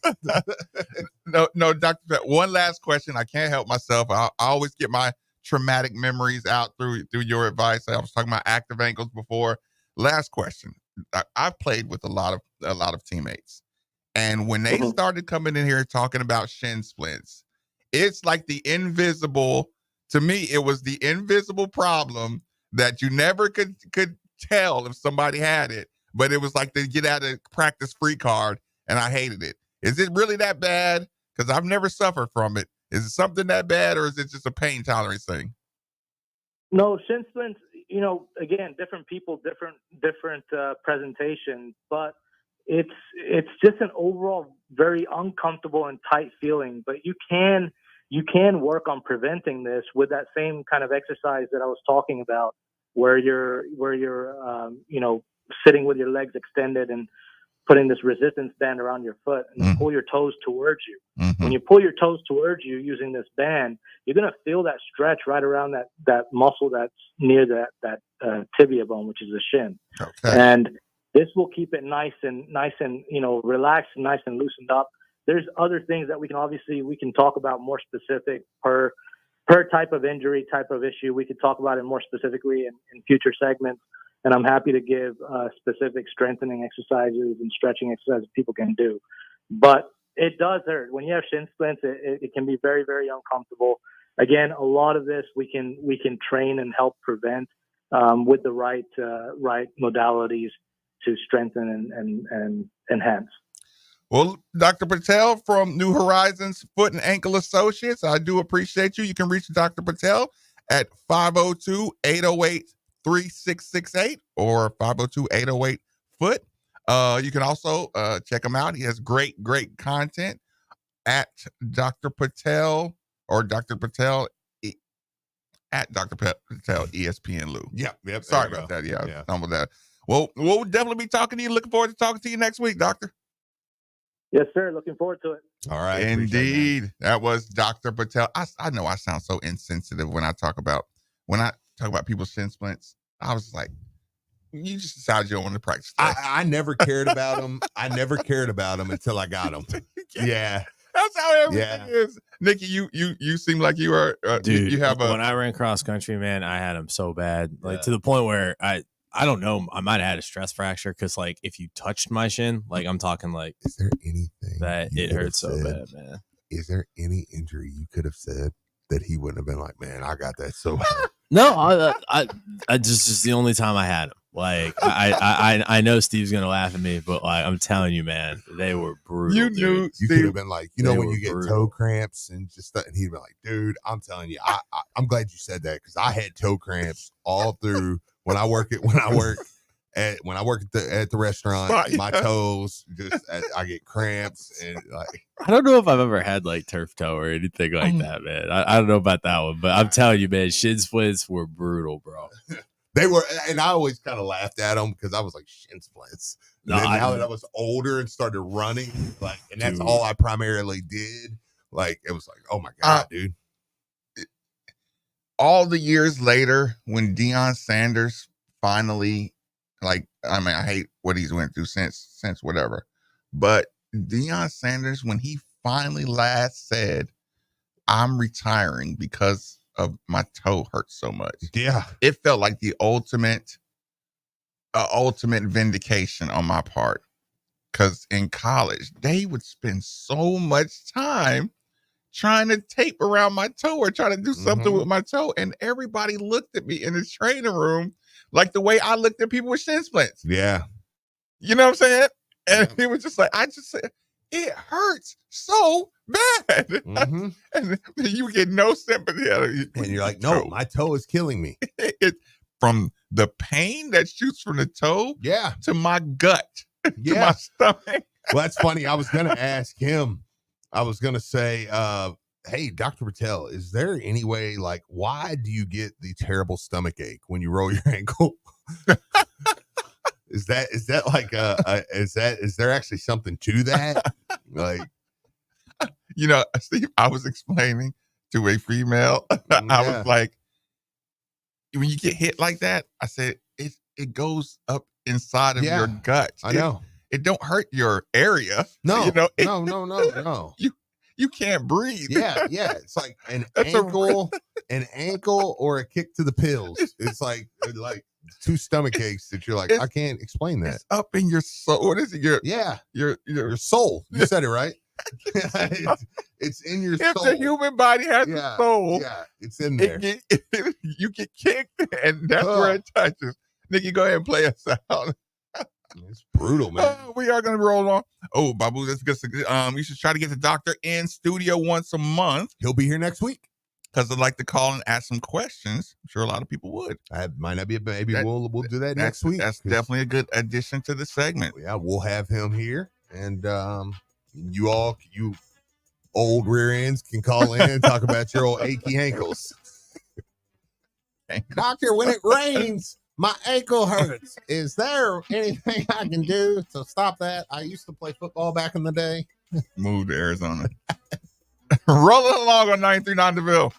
No, Dr. Patel, one last question. I can't help myself. I always get my traumatic memories out through your advice. I was talking about active ankles before. Last question. I've played with a lot of teammates, and when they started coming in here talking about shin splints, it's like to me, it was the invisible problem that you never could tell if somebody had it. But it was like the get out of practice free card, and I hated it. Is it really that bad? Because I've never suffered from it. Is it something that bad, or is it just a pain tolerance thing? No, shin splints, again, different people, different presentation, but it's just an overall very uncomfortable and tight feeling. But you can work on preventing this with that same kind of exercise that I was talking about, where you're sitting with your legs extended and putting this resistance band around your foot and pull your toes towards you. When you pull your toes towards you using this band, you're going to feel that stretch right around that muscle that's near that tibia bone, which is the shin. Okay. And this will keep it nice and relaxed and nice and loosened up. There's other things that we can talk about more specific per type of injury, type of issue. We could talk about it more specifically in future segments. And I'm happy to give specific strengthening exercises and stretching exercises people can do. But it does hurt. When you have shin splints, it can be very, very uncomfortable. Again, a lot of this we can train and help prevent with the right modalities to strengthen and enhance. Well, Dr. Patel from New Horizons Foot and Ankle Associates, I do appreciate you. You can reach Dr. Patel at 502-808-3668 or 502-808-FOOT. You can also check him out. He has great content at Dr. Patel or Dr. Patel at Dr. Patel ESPN Lou. Yep. Sorry about that. Yeah. Stumbled that. Well, we'll definitely be talking to you. Looking forward to talking to you next week, Doctor. Yes, sir. Looking forward to it. All right. Indeed. That was Dr. Patel. I know I sound so insensitive when I talk about people's shin splints. I was like, you just decided you don't want to practice. I never cared about them. I never cared about them until I got them. Yeah. That's how everything is. Nikki, you seem like you are, dude. You have when I ran cross country, man, I had them so bad, like to the point where I don't know, I might have had a stress fracture because like if you touched my shin, like I'm talking like, is there anything that it hurts so bad, man? Is there any injury you could have said that he wouldn't have been like, man, I got that so bad? No, I just the only time I had him. Like I know Steve's gonna laugh at me, but like I'm telling you, man, they were brutal. You knew you could have been like, you know, when you get toe cramps and just and he'd be like, dude, I'm telling you, I'm glad you said that because I had toe cramps all through when I work at the restaurant. My toes just I get cramps and like I don't know if I've ever had like turf toe or anything like that, man. I don't know about that one, but I'm telling you, man, shin splints were brutal, bro. They were, and I always kind of laughed at them because I was like shin splints. No, now that I was older and started running, like, and that's all I primarily did. Like, it was like, oh my god, dude. All the years later, when Deion Sanders finally, like, I mean, I hate what he's went through since whatever, but Deion Sanders, when he finally last said, "I'm retiring because of my toe hurts so much," yeah, it felt like the ultimate vindication on my part. Because in college, they would spend so much time trying to tape around my toe or trying to do something with my toe, and everybody looked at me in the training room like the way I looked at people with shin splints. Yeah, you know what I'm saying? And it was just like, I just said, it hurts so bad. And you get no sympathy out of it. And you're like, no, my toe is killing me. From the pain that shoots from the toe to my gut, to my stomach. Well, that's funny. I was going to ask him, I was going to say, hey, Dr. Patel, is there any way, like, why do you get the terrible stomach ache when you roll your ankle? Is that like is there actually something to that? Like, you know, Steve, I was explaining to a female, I was like, when you get hit like that, I said it goes up inside of your gut. I know. It don't hurt your area. No, you know, no. You can't breathe. Yeah. It's like an ankle or a kick to the pills. It's like two stomach aches that you're like, I can't explain that. It's up in your soul. What is it? Your soul. You said it right. It's in your soul. If the human body has a soul, it's in there. You get kicked, and that's where it touches. Nikki, go ahead and play us out. It's brutal, man. We are going to roll on. Oh, Babu, that's good. You should try to get the doctor in studio once a month. He'll be here next week. Because I'd like to call and ask some questions. I'm sure a lot of people would. I might not be a baby. We'll do that next week. That's definitely a good addition to the segment. Yeah, we'll have him here. And you old rear ends can call in and talk about your old achy ankles. Doctor, when it rains, my ankle hurts. Is there anything I can do to stop that? I used to play football back in the day. Move to Arizona. Rolling along on 939 DeVille.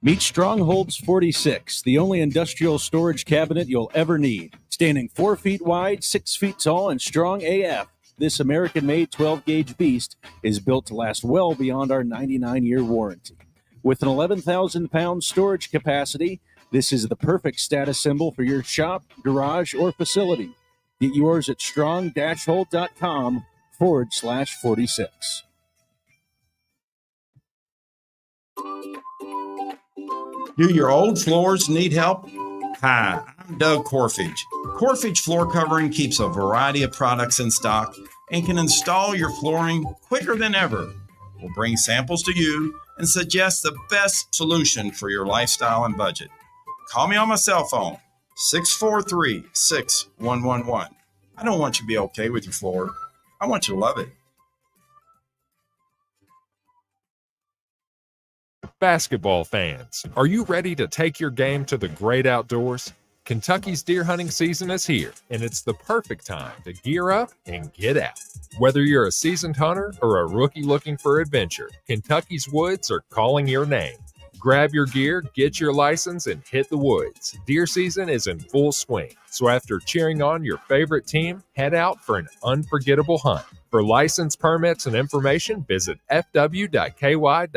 Meet Stronghold's 46, the only industrial storage cabinet you'll ever need. Standing 4 feet wide, 6 feet tall, and strong AF, this American-made 12-gauge beast is built to last well beyond our 99-year warranty. With an 11,000-pound storage capacity, this is the perfect status symbol for your shop, garage, or facility. Get yours at strong-hold.com/46. Do your old floors need help? Hi, I'm Doug Corfage. Corfage Floor Covering keeps a variety of products in stock and can install your flooring quicker than ever. We'll bring samples to you and suggest the best solution for your lifestyle and budget. Call me on my cell phone, 643-6111. I don't want you to be okay with your floor. I want you to love it. Basketball fans, are you ready to take your game to the great outdoors? Kentucky's deer hunting season is here, and it's the perfect time to gear up and get out. Whether you're a seasoned hunter or a rookie looking for adventure, Kentucky's woods are calling your name. Grab your gear, get your license, and hit the woods. Deer season is in full swing, so after cheering on your favorite team, head out for an unforgettable hunt. For license permits and information, visit fw.ky.gov.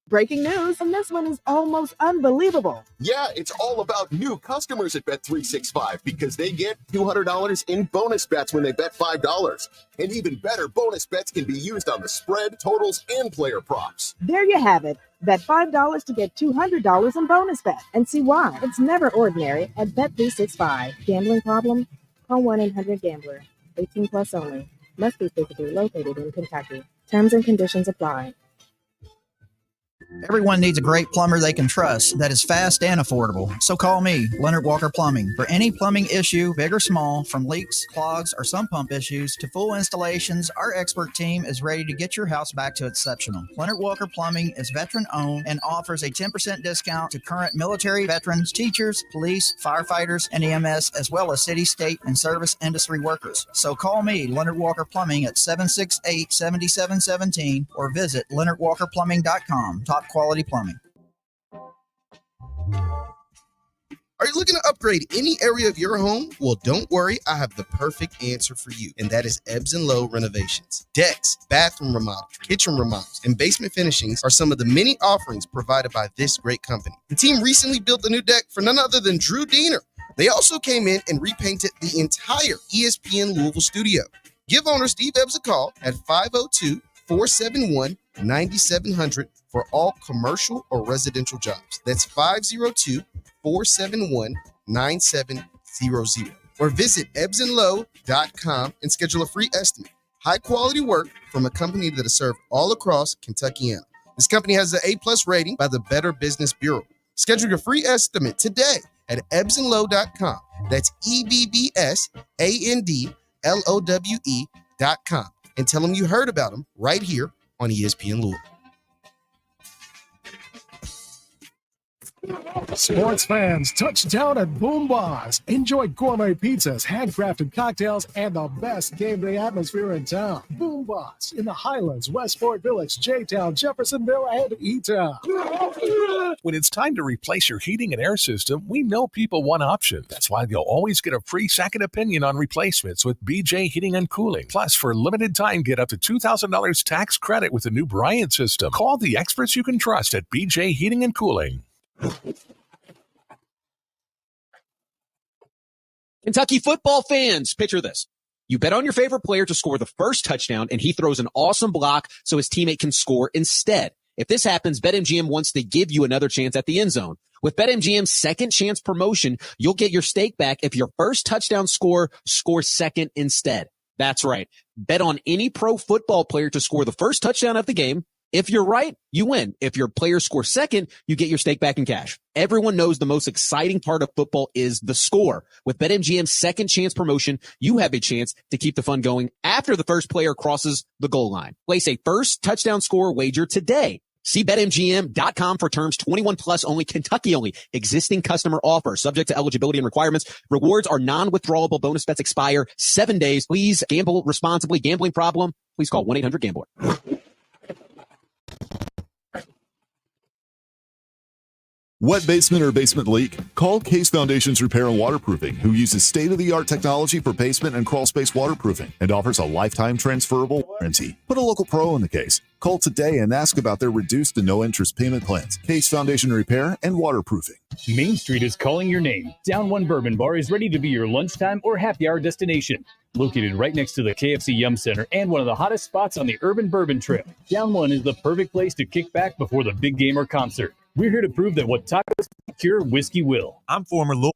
Breaking news, and this one is almost unbelievable. Yeah, it's all about new customers at Bet365 because they get $200 in bonus bets when they bet $5. And even better, bonus bets can be used on the spread, totals, and player props. There you have it. Bet $5 to get $200 in bonus bet. And see why. It's never ordinary at Bet365. Gambling problem? Call 1-800-GAMBLER. 18 plus only. Must be physically located in Kentucky. Terms and conditions apply. Everyone needs a great plumber they can trust that is fast and affordable. So call me, Leonard Walker Plumbing. For any plumbing issue, big or small, from leaks, clogs, or sump pump issues to full installations, our expert team is ready to get your house back to exceptional. Leonard Walker Plumbing is veteran-owned and offers a 10% discount to current military veterans, teachers, police, firefighters, and EMS, as well as city, state, and service industry workers. So call me, Leonard Walker Plumbing, at 768-7717 or visit leonardwalkerplumbing.com. Top quality plumbing. Are you looking to upgrade any area of your home? Well, don't worry, I have the perfect answer for you, and that is Esand Low Renovations. Decks, bathroom remodels, kitchen remodels, and basement finishings are some of the many offerings provided by this great company. The team recently built a new deck for none other than Drew Diener. They also came in and repainted the entire ESPN Louisville studio. Give owner Steve Ebbs a call at 502-471-9700 for all commercial or residential jobs. That's 502-471-9700. Or visit ebbsandlow.com and schedule a free estimate. High quality work from a company that has served all across Kentuckyana. This company has an A+ rating by the Better Business Bureau. Schedule your free estimate today at ebbsandlow.com. That's ebbsandlowe.com. And tell them you heard about them right here on ESPN Louisville. Sports fans, touchdown at Boom Boss. Enjoy gourmet pizzas, handcrafted cocktails, and the best game day atmosphere in town. Boom Boss in the Highlands, Westport Village, J-Town, Jeffersonville, and E-Town. When it's time to replace your heating and air system, we know people want options. That's why you'll always get a free second opinion on replacements with BJ Heating and Cooling. Plus, for a limited time, get up to $2,000 tax credit with the new Bryant system. Call the experts you can trust at BJ Heating and Cooling. Kentucky football fans, picture this. You bet on your favorite player to score the first touchdown, and he throws an awesome block so his teammate can score instead. If this happens, BetMGM wants to give you another chance at the end zone. With BetMGM's second chance promotion, you'll get your stake back if your first touchdown scorer scores second instead. That's right. Bet on any pro football player to score the first touchdown of the game. If you're right, you win. If your player scores second, you get your stake back in cash. Everyone knows the most exciting part of football is the score. With BetMGM's second chance promotion, you have a chance to keep the fun going after the first player crosses the goal line. Place a first touchdown score wager today. See BetMGM.com for terms. 21 plus only, Kentucky only. Existing customer offer. Subject to eligibility and requirements. Rewards are non-withdrawable. Bonus bets expire 7 days. Please gamble responsibly. Gambling problem? Please call 1-800-GAMBLER. Wet basement or basement leak? Call Case Foundations Repair and Waterproofing, who uses state-of-the-art technology for basement and crawl space waterproofing and offers a lifetime transferable warranty. Put a local pro in the case. Call today and ask about their reduced and no-interest payment plans. Case Foundation Repair and Waterproofing. Main Street is calling your name. Down One Bourbon Bar is ready to be your lunchtime or happy hour destination. Located right next to the KFC Yum Center and one of the hottest spots on the Urban Bourbon Trail, Down One is the perfect place to kick back before the big game or concert. We're here to prove that what tacos cure, whiskey will. I'm former Louisville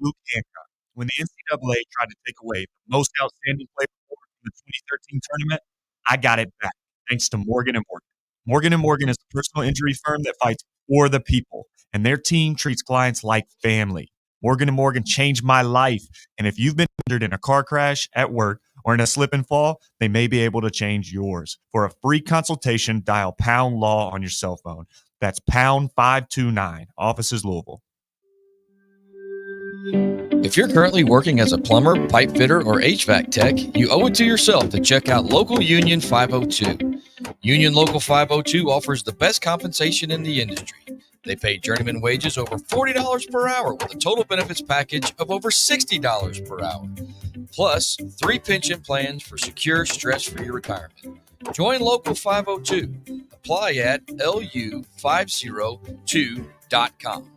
Luke Hancock. When the NCAA tried to take away the most outstanding player award from the 2013 tournament, I got it back thanks to Morgan & Morgan. Morgan & Morgan is a personal injury firm that fights for the people, and their team treats clients like family. Morgan & Morgan changed my life, and if you've been injured in a car crash, at work, or in a slip and fall, they may be able to change yours. For a free consultation, dial Pound Law on your cell phone. That's pound 529, offices Louisville. If you're currently working as a plumber, pipe fitter, or HVAC tech, you owe it to yourself to check out Local Union 502. Union Local 502 offers the best compensation in the industry. They pay journeyman wages over $40 per hour with a total benefits package of over $60 per hour. Plus, 3 pension plans for secure, stress-free retirement. Join Local 502. Apply at lu502.com.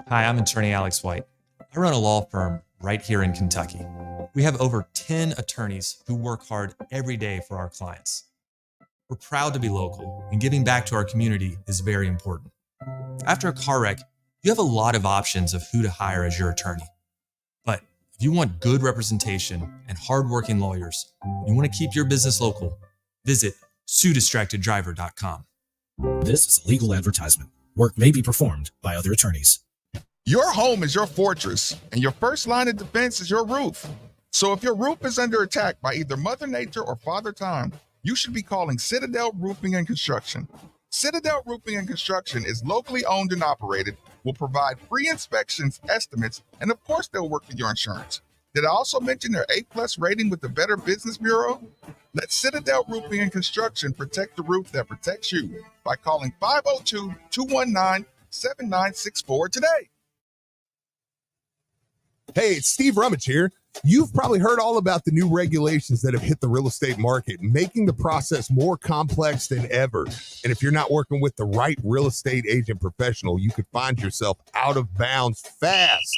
Hi, I'm attorney Alex White. I run a law firm right here in Kentucky. We have over 10 attorneys who work hard every day for our clients. We're proud to be local, and giving back to our community is very important. After a car wreck, you have a lot of options of who to hire as your attorney. But if you want good representation and hardworking lawyers, and you want to keep your business local, visit SueDistractedDriver.com. This is a legal advertisement. Work may be performed by other attorneys. Your home is your fortress, and your first line of defense is your roof. So if your roof is under attack by either Mother Nature or Father Time, you should be calling Citadel Roofing and Construction. Citadel Roofing and Construction is locally owned and operated, will provide free inspections, estimates, and of course they'll work with your insurance. Did I also mention their A+ rating with the Better Business Bureau? Let Citadel Roofing and Construction protect the roof that protects you by calling 502-219-7964 today. Hey, it's Steve Rummage here. You've probably heard all about the new regulations that have hit the real estate market, making the process more complex than ever. And if you're not working with the right real estate agent professional, you could find yourself out of bounds fast.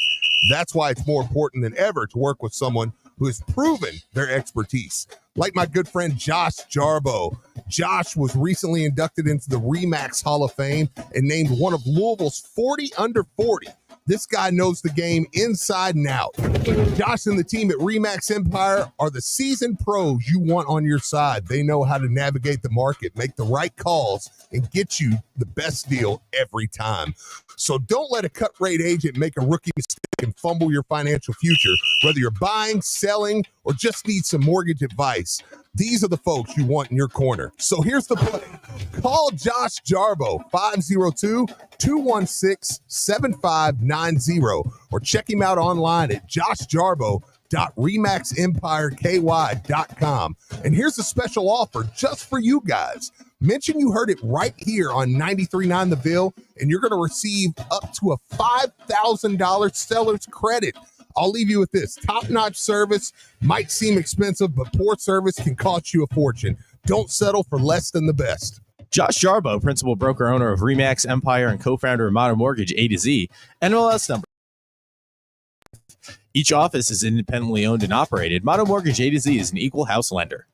That's why it's more important than ever to work with someone who has proven their expertise. Like my good friend Josh Jarbo. Josh was recently inducted into the RE/MAX Hall of Fame and named one of Louisville's 40 under 40. This guy knows the game inside and out. Josh and the team at RE/MAX Empire are the seasoned pros you want on your side. They know how to navigate the market, make the right calls, and get you the best deal every time. So don't let a cut rate agent make a rookie mistake and fumble your financial future. Whether you're buying, selling, or just need some mortgage advice, these are the folks you want in your corner. So here's the play. Call Josh Jarbo, 502-216-7590, or check him out online at joshjarbo.remaxempireky.com. And here's a special offer just for you guys. Mention you heard it right here on 93.9 The Ville, and you're going to receive up to a $5,000 seller's credit. I'll leave you with this. Top-notch service might seem expensive, but poor service can cost you a fortune. Don't settle for less than the best. Josh Jarbo, principal broker owner of RE/MAX Empire and co-founder of Modern Mortgage A to Z, NMLS number. Each office is independently owned and operated. Modern Mortgage A to Z is an equal house lender.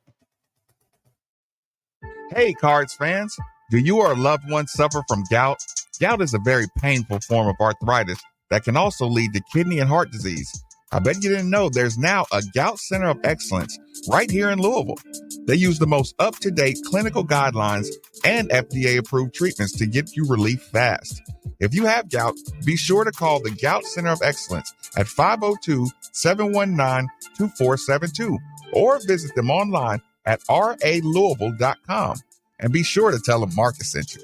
Hey, Cards fans. Do you or a loved one suffer from gout? Gout is a very painful form of arthritis that can also lead to kidney and heart disease. I bet you didn't know there's now a Gout Center of Excellence right here in Louisville. They use the most up-to-date clinical guidelines and FDA-approved treatments to get you relief fast. If you have gout, be sure to call the Gout Center of Excellence at 502-719-2472 or visit them online at ralouisville.com. And be sure to tell them Marcus sent you.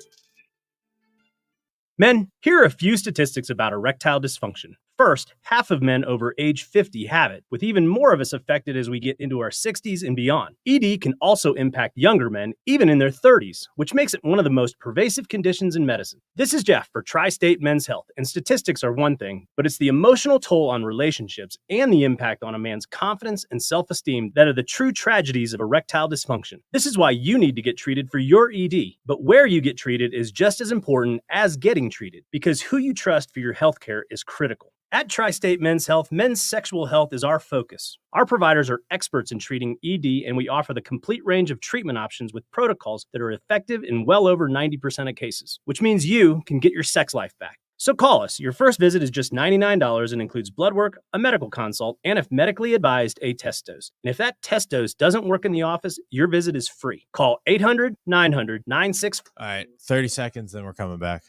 Men, here are a few statistics about erectile dysfunction. First, half of men over age 50 have it, with even more of us affected as we get into our 60s and beyond. ED can also impact younger men, even in their 30s, which makes it one of the most pervasive conditions in medicine. This is Jeff for Tri-State Men's Health, and statistics are one thing, but it's the emotional toll on relationships and the impact on a man's confidence and self-esteem that are the true tragedies of erectile dysfunction. This is why you need to get treated for your ED, but where you get treated is just as important as getting treated, because who you trust for your healthcare is critical. At Tri-State Men's Health, men's sexual health is our focus. Our providers are experts in treating ED, and we offer the complete range of treatment options with protocols that are effective in well over 90% of cases, which means you can get your sex life back. So call us. Your first visit is just $99 and includes blood work, a medical consult, and if medically advised, a test dose. And if that test dose doesn't work in the office, your visit is free. Call 800-900-96. All right, 30 seconds, then we're coming back.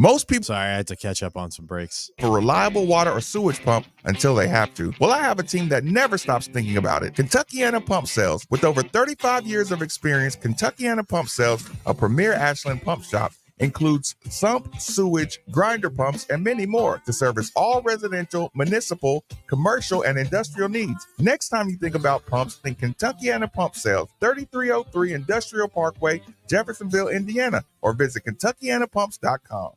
Most people, sorry, I had to catch up on some breaks. For reliable water or sewage pump until they have to. Well, I have a team that never stops thinking about it. Kentuckiana Pump Sales. With over 35 years of experience, Kentuckiana Pump Sales, a premier Ashland pump shop, includes sump, sewage, grinder pumps, and many more to service all residential, municipal, commercial, and industrial needs. Next time you think about pumps, think Kentuckiana Pump Sales, 3303 Industrial Parkway, Jeffersonville, Indiana, or visit KentuckianaPumps.com.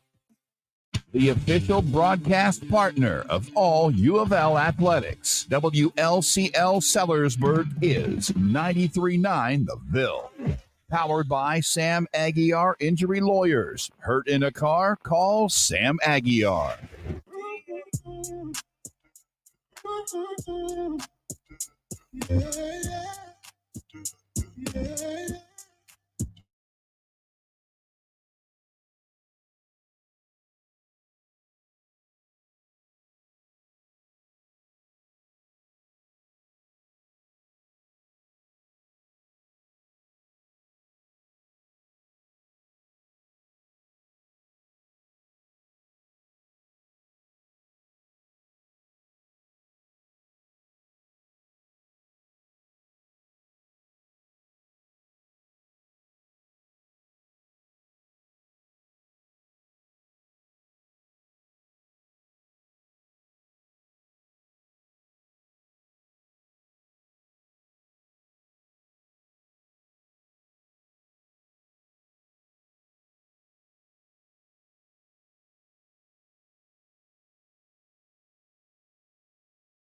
The official broadcast partner of all U of L athletics, WLCL Sellersburg is 93.9 The Ville. Powered by Sam Aguiar Injury Lawyers. Hurt in a car? Call Sam Aguiar.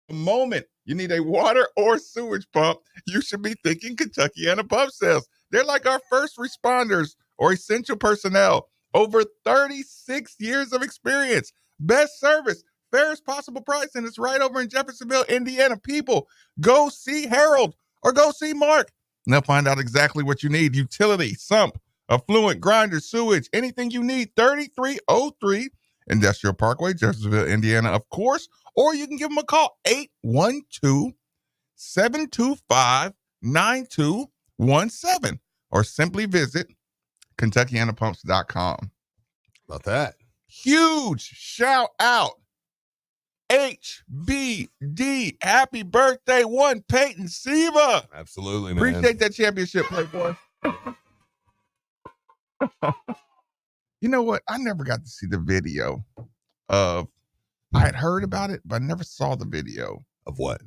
The moment you need a water or sewage pump, you should be thinking Kentuckiana Pump Sales. They're like our first responders or essential personnel. Over 36 years of experience, best service, fairest possible price, and it's right over in Jeffersonville, Indiana. People, go see Harold or go see Mark, and they'll find out exactly what you need. Utility, sump, affluent, grinder, sewage, anything you need. 3303 Industrial Parkway, Jeffersonville, Indiana, of course. Or you can give them a call, 812-725-9217, or simply visit KentuckianaPumps.com. About that. Huge shout out. HBD. Happy birthday, one Peyton Siva. Absolutely, man. Appreciate that championship play, boy. You know what? I never got to see the video of, I had heard about it, but I never saw the video. Of what?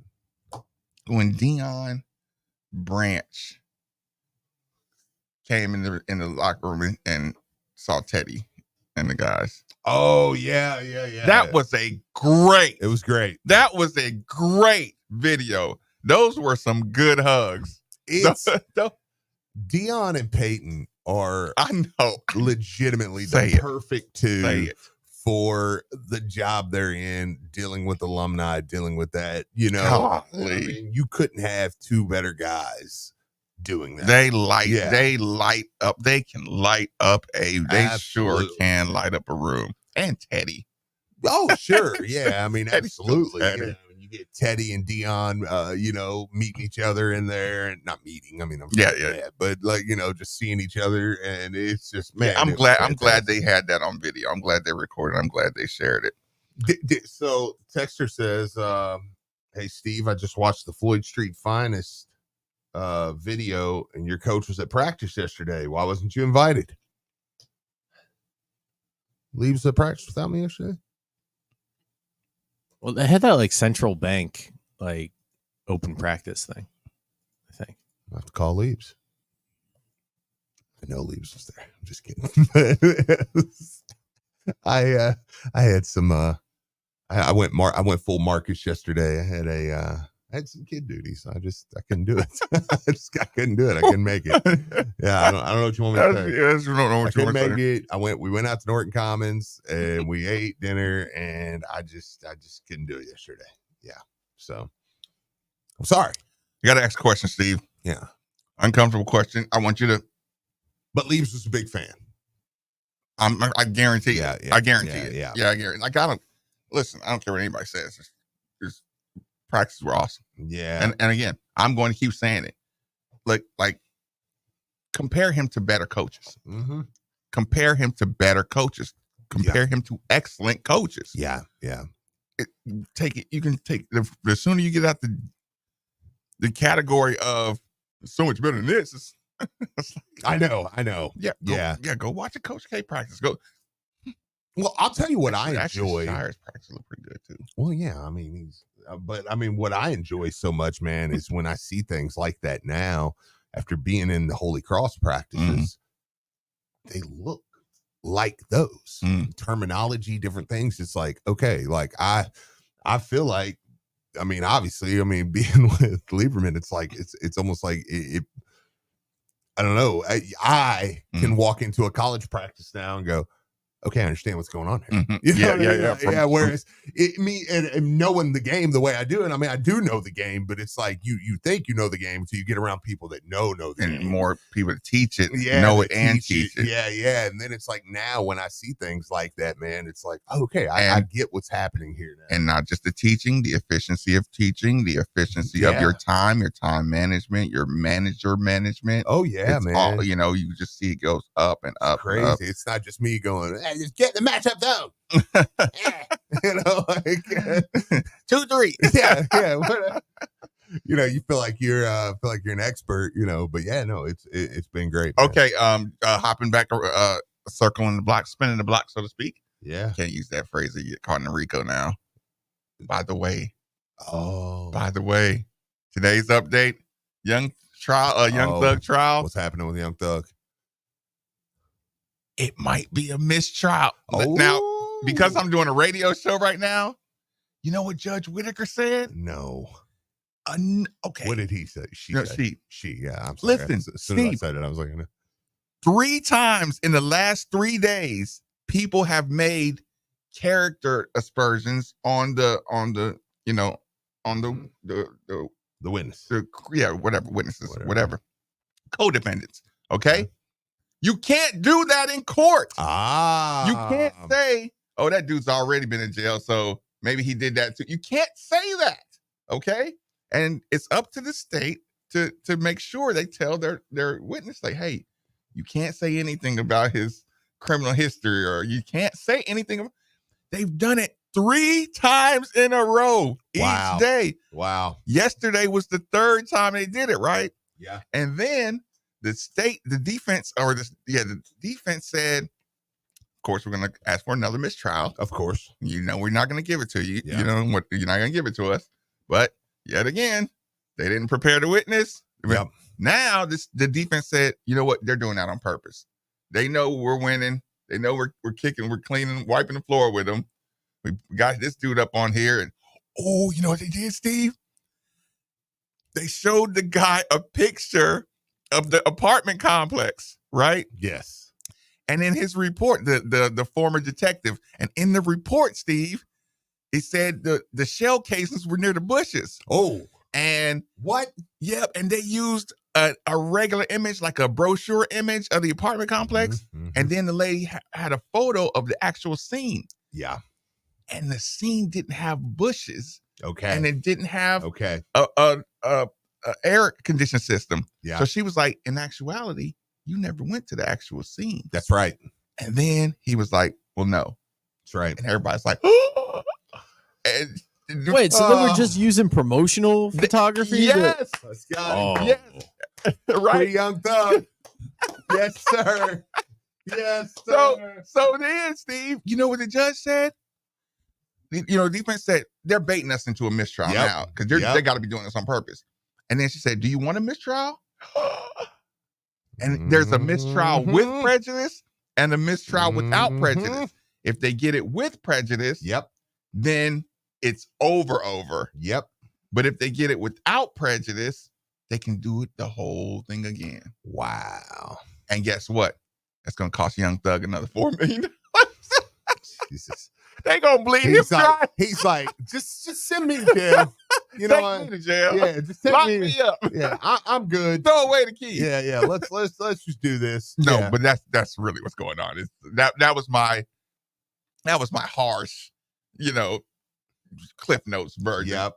When Deion Branch came in the locker room and saw Teddy and the guys. Oh, yeah. That was a great. It was great. That was a great video. Those were some good hugs. It's Deion and Peyton are, I know, legitimately Say the it. perfect two Say it. for the job they're in, dealing with alumni, dealing with that. You know, I mean, you couldn't have two better guys doing that. They light up. They can light up they sure can light up a room. And Teddy. Oh, sure. Yeah. I mean, Teddy's absolutely. Teddy. You know, you get Teddy and Deion, meeting each other in there, and not meeting. I mean, I'm bad, but just seeing each other, and it's just, man. I'm glad they had that on video. I'm glad they recorded. I'm glad they shared it. So Texter says, "Hey Steve, I just watched the Floyd Street Finest video, and your coach was at practice yesterday. Why wasn't you invited?" Leaves the practice without me yesterday. Well, they had that like central bank like open practice thing, I think. I'll have to call Leaves. I know Leaves was there. I'm just kidding. I had some I went full Marcus yesterday. I had some kid duties. I couldn't do it. I couldn't do it. I couldn't make it. Yeah, I don't know what you want me to say. I don't know what I you want couldn't to make say. it. We went out to Norton Commons and we ate dinner, and I just couldn't do it yesterday. Yeah, so I'm sorry. You got to ask a question, Steve. Yeah, uncomfortable question. I want you to. But Leaves was a big fan. I guarantee it. I guarantee it. Yeah, I guarantee. Like, I don't listen. I don't care what anybody says. Just practices were awesome. Yeah, and again, I'm going to keep saying it. Like compare him to better coaches. Mm-hmm. Compare him to better coaches. Compare him to excellent coaches. Yeah. Take it. You can take the sooner you get out the category of so much better than this. It's like, I know. Yeah. Go watch a Coach K practice. Go. Well, I'll tell you what I Actually, enjoy. Shire's practice look pretty good too. Well, yeah. I mean, what I enjoy so much, man, is when I see things like that now. After being in the Holy Cross practices, they look like those terminology, different things. It's like, okay, like I feel like, I mean, obviously, being with Lieberman, it's like it's almost like it I don't know. I can walk into a college practice now and go, okay, I understand what's going on here. You know Yeah. Whereas and knowing the game the way I do it, I mean, I do know the game, but it's like you think you know the game until you get around people that know the and game. More people to teach it, know it, and teach it. Yeah. And then it's like now when I see things like that, man, it's like, okay, I get what's happening here now. And not just the teaching, the efficiency of teaching, the efficiency of your time management, your manager management. Oh yeah, it's man. All, you just see it goes up and up. Crazy. And up. It's not just me going, hey, just get the matchup zone. Like 2-3. Yeah. You feel like you're an expert, but yeah, no, it's been great. Man. Okay. Hopping back, circling the block, spinning the block, so to speak. Yeah. Can't use that phrase that you get caught in RICO now. By the way, today's update, Young Thug trial. What's happening with Young Thug? It might be a mistrial. Now, because I'm doing a radio show right now, you know what Judge Whitaker said? No. Okay. What did he say? She. Yeah. I'm sorry. Listen, as soon as I said it, I was like, 3 times in the last 3 days, people have made character aspersions on the witness. Witnesses, whatever. Co-defendants. Okay. You can't do that in court. You can't say, oh, that dude's already been in jail, so maybe he did that too. You can't say that. Okay. And it's up to the state to make sure they tell their witness, like, hey, you can't say anything about his criminal history, or you can't say anything. They've done it 3 times in a row each day. Wow. Yesterday was the 3rd time they did it, right? Yeah. And then the defense said, of course, we're going to ask for another mistrial. Of course. We're not going to give it to you. Yeah. You're not going to give it to us. But yet again, they didn't prepare the witness. Yep. Now the defense said, you know what? They're doing that on purpose. They know we're winning. They know we're kicking, we're cleaning, wiping the floor with them. We got this dude up on here. And, you know what they did, Steve? They showed the guy a picture of the apartment complex, right? Yes. And in his report, the former detective, and in the report, Steve, he said the shell casings were near the bushes. Oh. And what? Yep. And they used a regular image, like a brochure image of the apartment complex. Mm-hmm. And then the lady had a photo of the actual scene. Yeah. And the scene didn't have bushes. Okay. And it didn't have a air condition system. Yeah. So she was like, in actuality, you never went to the actual scene. That's right. And then he was like, well, no. That's right. And everybody's like, wait, so they were just using promotional photography? Yes. Let's go. Oh. Yes. Right. Pretty Young Thug. Yes, sir. Yes, sir. So then, Steve, you know what the judge said? defense said they're baiting us into a mistrial now because they got to be doing this on purpose. And then she said, "Do you want a mistrial?" And there's a mistrial with prejudice and a mistrial without prejudice. If they get it with prejudice, then it's over. But if they get it without prejudice, they can do it the whole thing again. Wow. And guess what? That's going to cost Young Thug another $4 million. Jesus. They going to bleed him dry. He's like, just send me to jail. You know Take me to jail. Yeah, just take Lock me up. Yeah, I'm good. Throw away the key. Yeah. Let's just do this. No, but that's really what's going on. That was my harsh, Cliff Notes version.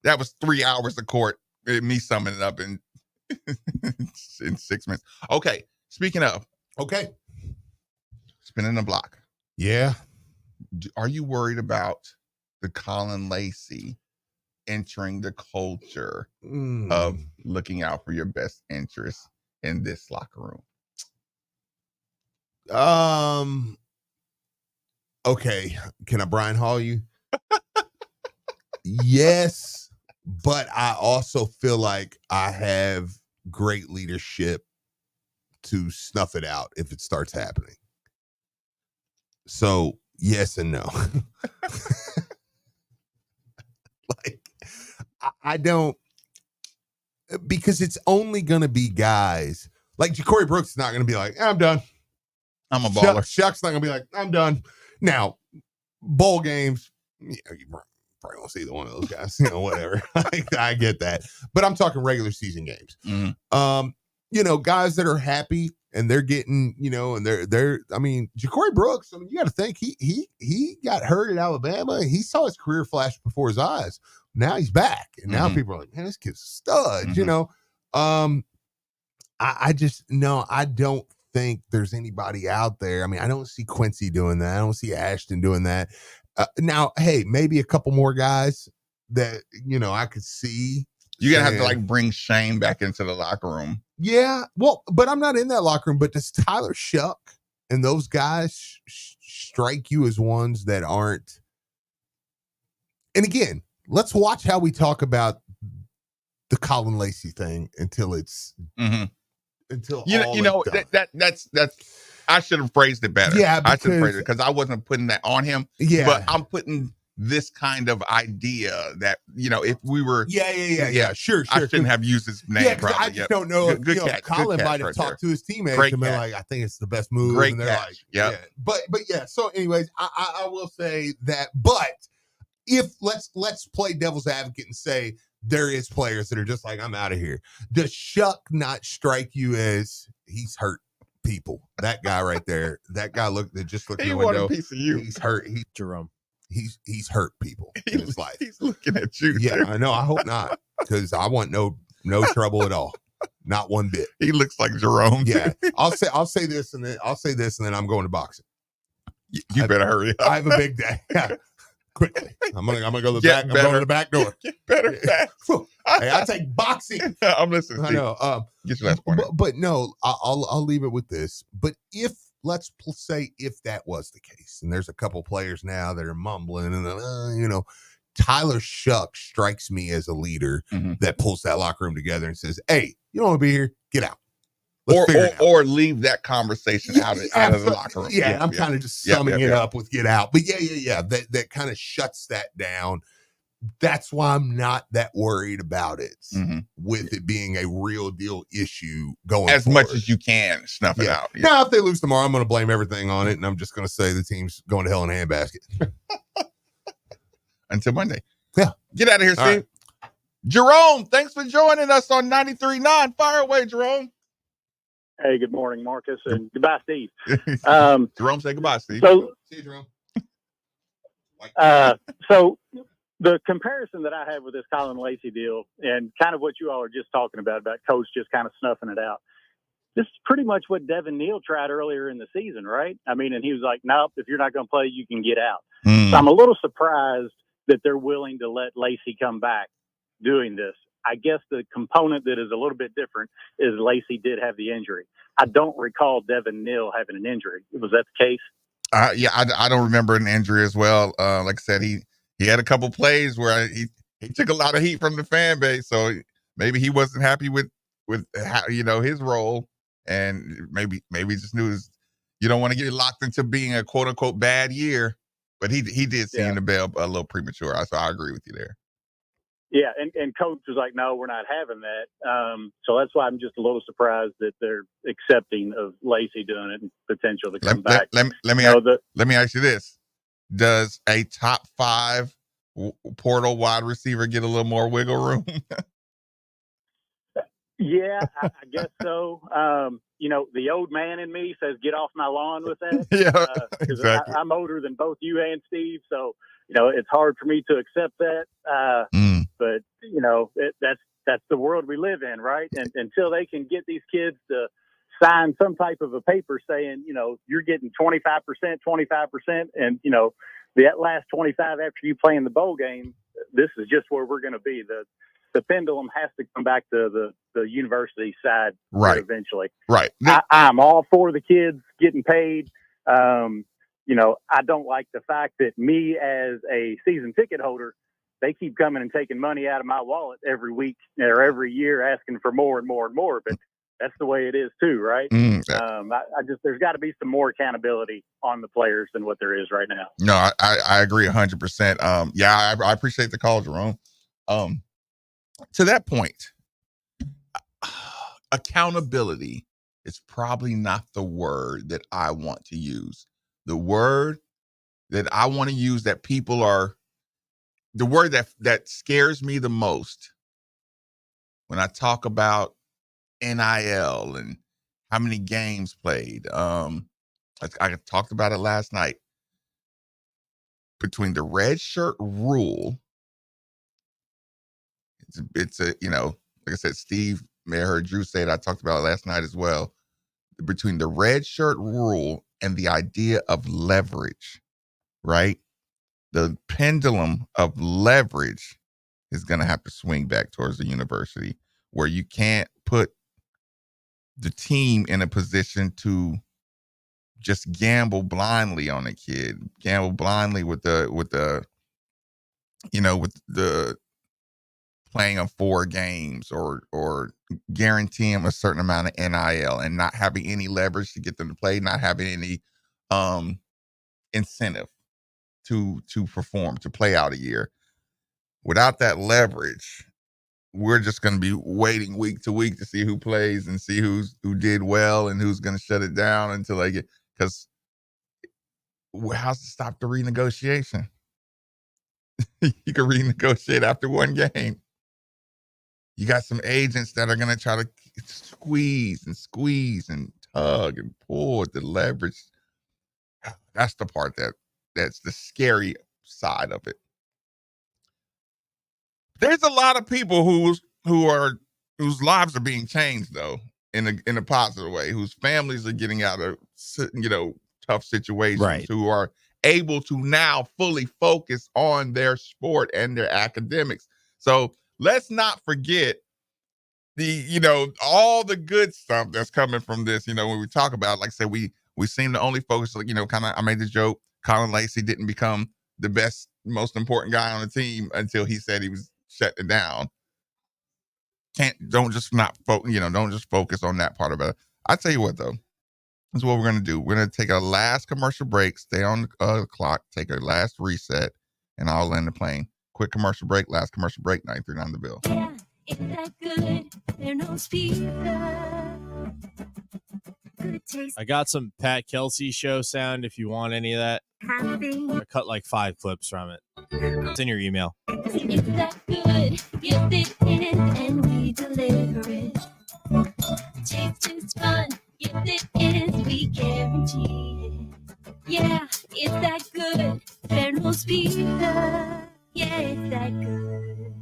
That was 3 hours of court. Me summing it up in 6 minutes. Okay. Speaking of. Okay. Spinning the block. Yeah. Are you worried about the Colin Lacy entering the culture of looking out for your best interests in this locker room? Okay. Can I Brian Hall you? Yes. But I also feel like I have great leadership to snuff it out if it starts happening. So, yes and no. I don't, because it's only going to be guys like Ja'Cory Brooks is not going to be like, I'm done. I'm a baller. Chuck's not going to be like, I'm done. Now, bowl games, you probably won't see either one of those guys, whatever. I get that. But I'm talking regular season games. Guys that are happy and they're getting, and they're Ja'Cory Brooks, you got to think he got hurt at Alabama. He saw his career flash before his eyes. Now he's back. And now people are like, man, this kid's a stud, I don't think there's anybody out there. I don't see Quincy doing that. I don't see Ashton doing that. Now, hey, maybe a couple more guys that, I could see. You're going to have to bring Shane back into the locker room. Yeah. Well, but I'm not in that locker room. But does Tyler Shuck and those guys strike you as ones that aren't? And again, let's watch how we talk about the Colin Lacy thing until it's until that's I should have phrased it better. Yeah, I should have phrased it because I wasn't putting that on him. Yeah, but I'm putting this kind of idea that if we were sure I shouldn't have used his name. Yeah, I just don't know. Good catch. Colin might have talked to his teammates and been like, I think it's the best move. Great and they're catch. like, but yeah. So anyways, I will say that. But if let's play devil's advocate and say there is players that are just like, I'm out of here. Does Shuck not strike you as he's hurt people? That guy right there. That guy just looked in the window. A piece of you. He's hurt. Jerome. He's hurt people in his life. He's looking at you. Yeah, too. I know. I hope not, because I want no trouble at all. Not one bit. He looks like Jerome. Yeah. I'll say this and then I'm going to boxing. You better hurry up. I have a big day. Yeah. Quickly. I'm gonna go to the back. I'm going to the back door. Get better fast. Hey, I take boxing. I'm listening. I know. Get your last point. But no, I'll leave it with this. But let's say if that was the case, and there's a couple players now that are mumbling, and Tyler Shuck strikes me as a leader that pulls that locker room together and says, "Hey, you don't want to be here? Get out." Or leave that conversation out of the locker room. Yeah, I'm kind of just summing it up with get out. But yeah. That kind of shuts that down. That's why I'm not that worried about it with it being a real deal issue going as forward. much as you can snuff it out. Yeah. Now, if they lose tomorrow, I'm going to blame everything on it, and I'm just going to say the team's going to hell in a handbasket. Until Monday. Yeah. Get out of here, Steve. Right. Jerome, thanks for joining us on 93.9. Fire away, Jerome. Hey, good morning, Marcus, and goodbye, Steve. Jerome, say goodbye, Steve. See you, Jerome. So the comparison that I have with this Colin Lacy deal and kind of what you all are just talking about coach just kind of snuffing it out. This is pretty much what Devin Neal tried earlier in the season, right? And he was like, nope, if you're not going to play, you can get out. So I'm a little surprised that they're willing to let Lacy come back doing this. I guess the component that is a little bit different is Lacy did have the injury. I don't recall Devin Neal having an injury. Was that the case? I don't remember an injury as well. Like I said, he had a couple plays where he took a lot of heat from the fan base, so maybe he wasn't happy with how, his role, and maybe just knew you don't want to get locked into being a quote unquote bad year. But he did seem to be a little premature. So I agree with you there. Yeah, and coach was like, no, we're not having that. So that's why I'm just a little surprised that they're accepting of Lacy doing it and potential to come back. Let me ask you this. Does a top 5 portal wide receiver get a little more wiggle room? Yeah, I guess so. The old man in me says, get off my lawn with that. Yeah, exactly. I'm older than both you and Steve, so, it's hard for me to accept that. But, that's the world we live in, right? And until they can get these kids to sign some type of a paper saying, you're getting 25%, and, that last 25 after you play in the bowl game, this is just where we're going to be. The pendulum has to come back to the university side eventually. Right. I'm all for the kids getting paid. I don't like the fact that me as a season ticket holder, they keep coming and taking money out of my wallet every week or every year asking for more and more and more. But that's the way it is too, right? There's got to be some more accountability on the players than what there is right now. No, I agree 100%. I appreciate the call, Jerome. To that point, accountability is probably not the word that I want to use. The word that I want to use that people are, the word that scares me the most when I talk about NIL and how many games played. I talked about it last night. Between the red shirt rule, it's like I said, Steve may have heard Drew say it. I talked about it last night as well. Between the red shirt rule and the idea of leverage, right? The pendulum of leverage is going to have to swing back towards the university, where you can't put the team in a position to just gamble blindly on a kid, gamble blindly with the playing of 4 games or guaranteeing them a certain amount of NIL and not having any leverage to get them to play, not having any incentive to perform, to play out a year. Without that leverage, we're just going to be waiting week to week to see who plays and see who did well and who's going to shut it down until they get, because how's to stop the renegotiation? You can renegotiate after 1 game. You got some agents that are going to try to squeeze and tug and pull at the leverage. That's the part that's the scary side of it. There's a lot of people whose lives are being changed though in a positive way, whose families are getting out of tough situations, right, who are able to now fully focus on their sport and their academics. So let's not forget all the good stuff that's coming from this. When we talk about, like I said, we seem to only focus, I made the joke, Colin Lacy didn't become the best, most important guy on the team until he said he was shutting down. Don't just focus on that part of it. I tell you what though, this is what we're going to do. We're going to take our last commercial break, stay on the clock, take our last reset, and I'll land the plane. Quick commercial break, last commercial break, 939 The Bill. Yeah, it's that good. There knows pizza. Good taste. I got some Pat Kelsey show sound if you want any of that. I cut like 5 clips from it. It's in your email. It's that good. Yes, it is, and we deliver it. Taste is fun. Yes, it is. We guarantee it. Yeah, it's that good. Verno's Pizza. Yeah, it's that good.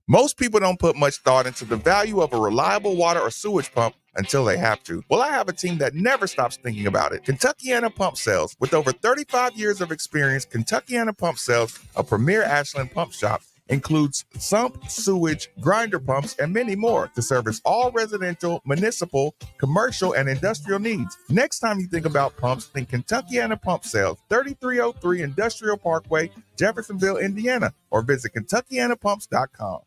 Most people don't put much thought into the value of a reliable water or sewage pump until they have to. Well, I have a team that never stops thinking about it. Kentuckiana Pump Sales. With over 35 years of experience, Kentuckiana Pump Sales, a premier Ashland pump shop, includes sump, sewage, grinder pumps, and many more to service all residential, municipal, commercial, and industrial needs. Next time you think about pumps, think Kentuckiana Pump Sales, 3303 Industrial Parkway, Jeffersonville, Indiana, or visit KentuckianaPumps.com.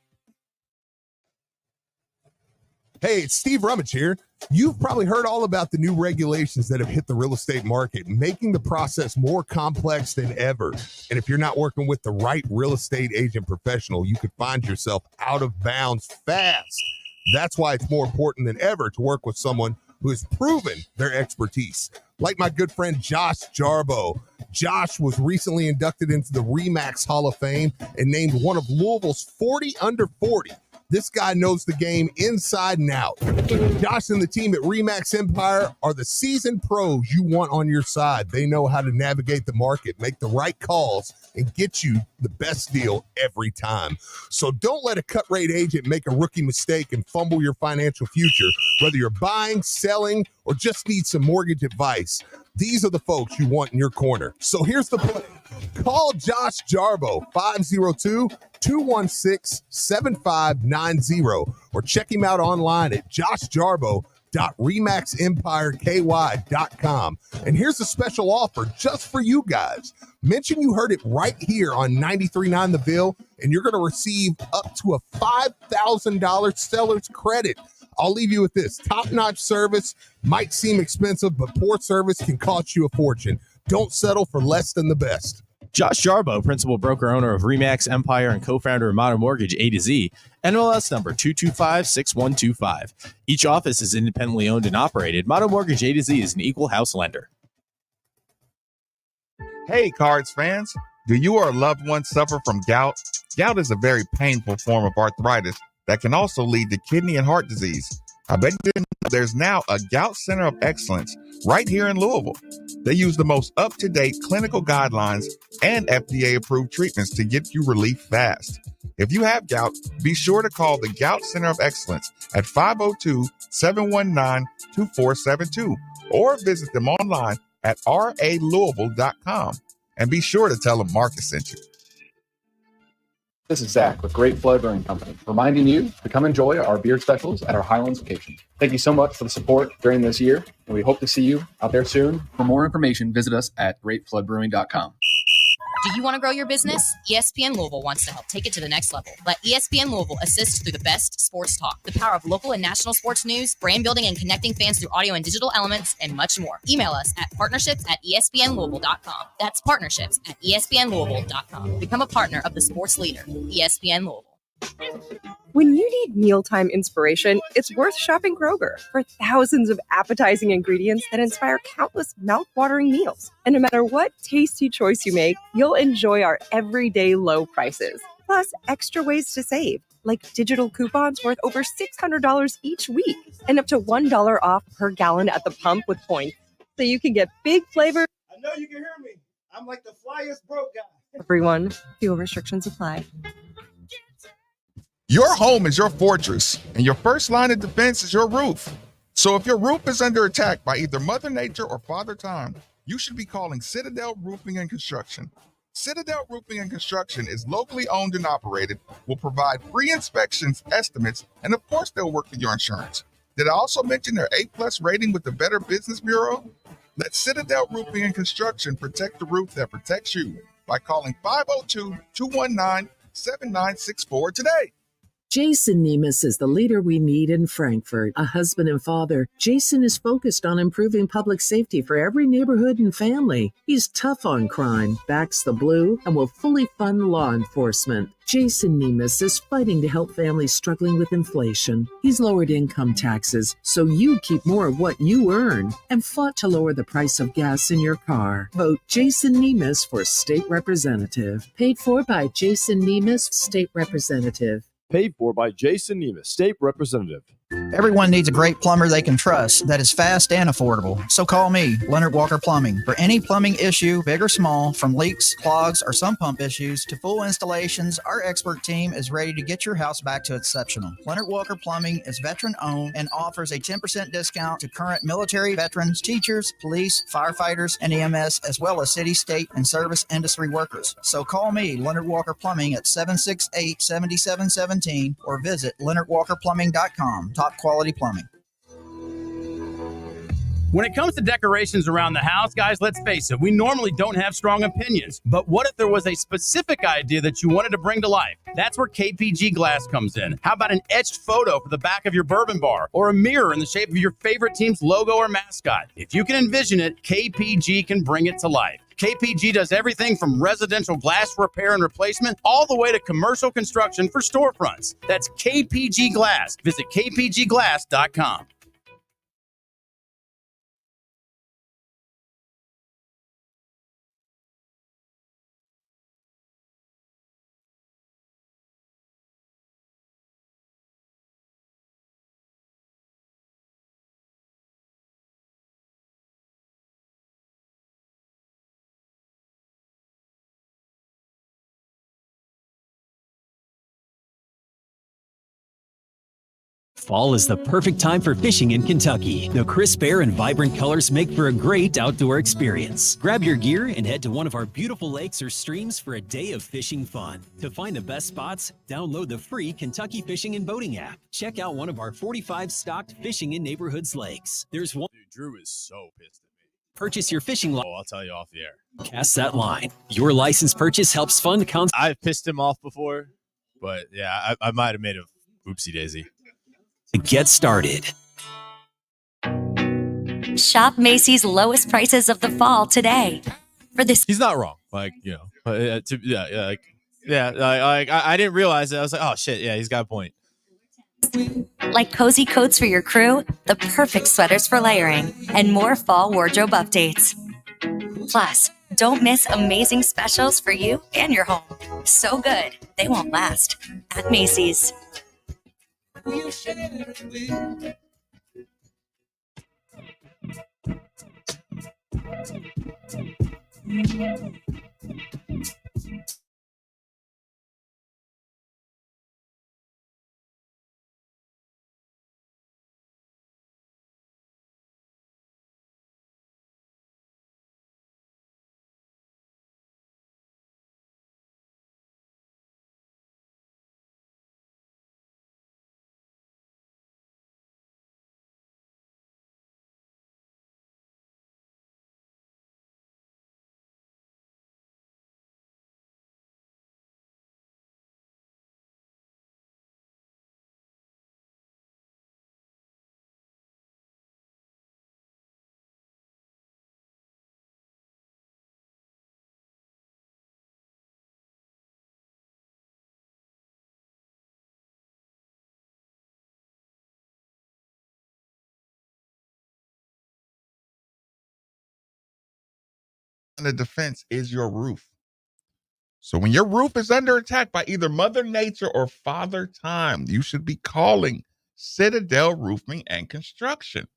Hey, it's Steve Rummage here. You've probably heard all about the new regulations that have hit the real estate market, making the process more complex than ever. And if you're not working with the right real estate agent professional, you could find yourself out of bounds fast. That's why it's more important than ever to work with someone who has proven their expertise. Like my good friend Josh Jarbo. Josh was recently inducted into the RE/MAX Hall of Fame and named one of Louisville's 40 under 40. This guy knows the game inside and out. Josh and the team at RE/MAX Empire are the seasoned pros you want on your side. They know how to navigate the market, make the right calls, and get you the best deal every time. So don't let a cut rate agent make a rookie mistake and fumble your financial future. Whether you're buying, selling, or just need some mortgage advice, these are the folks you want in your corner. So here's the play. Call Josh Jarbo, 502-216-7590, or check him out online at joshjarbo.remaxempireky.com. And here's a special offer just for you guys. Mention you heard it right here on 93.9 The Ville, and you're going to receive up to a $5,000 seller's credit. I'll leave you with this. Top-notch service might seem expensive, but poor service can cost you a fortune. Don't settle for less than the best. Josh Jarbo, principal broker owner of RE/MAX Empire and co-founder of Modern Mortgage A to Z, NMLS number 2256125. Each office is independently owned and operated. Modern Mortgage A to Z is an equal house lender. Hey, Cards fans. Do you or a loved one suffer from gout? Gout is a very painful form of arthritis that can also lead to kidney and heart disease. I bet you didn't know there's now a Gout Center of Excellence right here in Louisville. They use the most up-to-date clinical guidelines and FDA-approved treatments to get you relief fast. If you have gout, be sure to call the Gout Center of Excellence at 502-719-2472 or visit them online at ralouisville.com. And be sure to tell them Marcus sent you. This is Zach with Great Flood Brewing Company, reminding you to come enjoy our beer specials at our Highlands location. Thank you so much for the support during this year, and we hope to see you out there soon. For more information, visit us at greatfloodbrewing.com. Do you want to grow your business? ESPN Louisville wants to help take it to the next level. Let ESPN Louisville assist through the best sports talk, the power of local and national sports news, brand building and connecting fans through audio and digital elements, and much more. Email us at partnerships@espnlouisville.com. That's partnerships@espnlouisville.com. Become a partner of the sports leader, ESPN Louisville. When you need mealtime inspiration, it's worth shopping Kroger for thousands of appetizing ingredients that inspire countless mouth-watering meals. And no matter what tasty choice you make, you'll enjoy our everyday low prices. Plus, extra ways to save, like digital coupons worth over $600 each week and up to $1 off per gallon at the pump with points. So you can get big flavor. I know you can hear me. I'm like the flyest broke guy. Everyone, fuel restrictions apply. Your home is your fortress, and your first line of defense is your roof. So if your roof is under attack by either Mother Nature or Father Time, you should be calling Citadel Roofing and Construction. Citadel Roofing and Construction is locally owned and operated, will provide free inspections, estimates, and of course they'll work with your insurance. Did I also mention their A+ rating with the Better Business Bureau? Let Citadel Roofing and Construction protect the roof that protects you by calling 502-219-7964 today. Jason Nemes is the leader we need in Frankfort. A husband and father, Jason is focused on improving public safety for every neighborhood and family. He's tough on crime, backs the blue, and will fully fund law enforcement. Jason Nemes is fighting to help families struggling with inflation. He's lowered income taxes so you keep more of what you earn and fought to lower the price of gas in your car. Vote Jason Nemes for state representative. Paid for by Jason Nemes, state representative. Paid for by Jason Nemes, state representative. Everyone needs a great plumber they can trust that is fast and affordable. So call me, Leonard Walker Plumbing. For any plumbing issue, big or small, from leaks, clogs, or sump pump issues to full installations, our expert team is ready to get your house back to exceptional. Leonard Walker Plumbing is veteran-owned and offers a 10% discount to current military veterans, teachers, police, firefighters, and EMS, as well as city, state, and service industry workers. So call me, Leonard Walker Plumbing, at 768-7717 or visit leonardwalkerplumbing.com. Top quality plumbing. When it comes to decorations around the house, guys, let's face it, we normally don't have strong opinions. But what if there was a specific idea that you wanted to bring to life? That's where KPG Glass comes in. How about an etched photo for the back of your bourbon bar, or a mirror in the shape of your favorite team's logo or mascot? If you can envision it, KPG can bring it to life. KPG does everything from residential glass repair and replacement all the way to commercial construction for storefronts. That's KPG Glass. Visit kpgglass.com. Fall is the perfect time for fishing in Kentucky. The crisp air and vibrant colors make for a great outdoor experience. Grab your gear and head to one of our beautiful lakes or streams for a day of fishing fun. To find the best spots, download the free Kentucky Fishing and Boating app. Check out one of our 45 stocked Fishing in Neighborhoods lakes. There's one. Dude, Drew is so pissed at me. Purchase your fishing line. Oh, I'll tell you off the air. Cast that line. Your license purchase helps fund I've pissed him off before, but yeah, I might have made a oopsie daisy. To get started. Shop Macy's lowest prices of the fall today. For this, he's not wrong. Like, you know, I didn't realize that. I was like, oh shit, yeah, he's got a point. Like cozy coats for your crew, the perfect sweaters for layering, and more fall wardrobe updates. Plus, don't miss amazing specials for you and your home. So good, they won't last. At Macy's. You share it with. The defense is your roof. So when your roof is under attack by either Mother Nature or Father Time, you should be calling Citadel Roofing and Construction.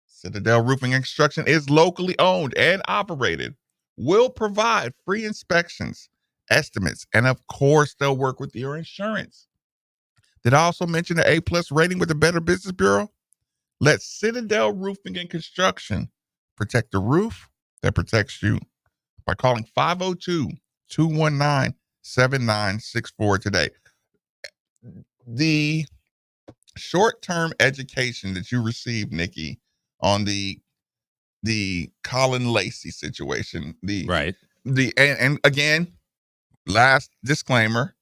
Citadel Roofing and Construction is locally owned and operated, will provide free inspections, estimates, and of course, they'll work with your insurance. Did I also mention the A+ rating with the Better Business Bureau? Let Citadel Roofing and Construction protect the roof that protects you by calling 502-219-7964 today. The short-term education that you received, Nikki, on the Colin Lacy situation, and again, last disclaimer,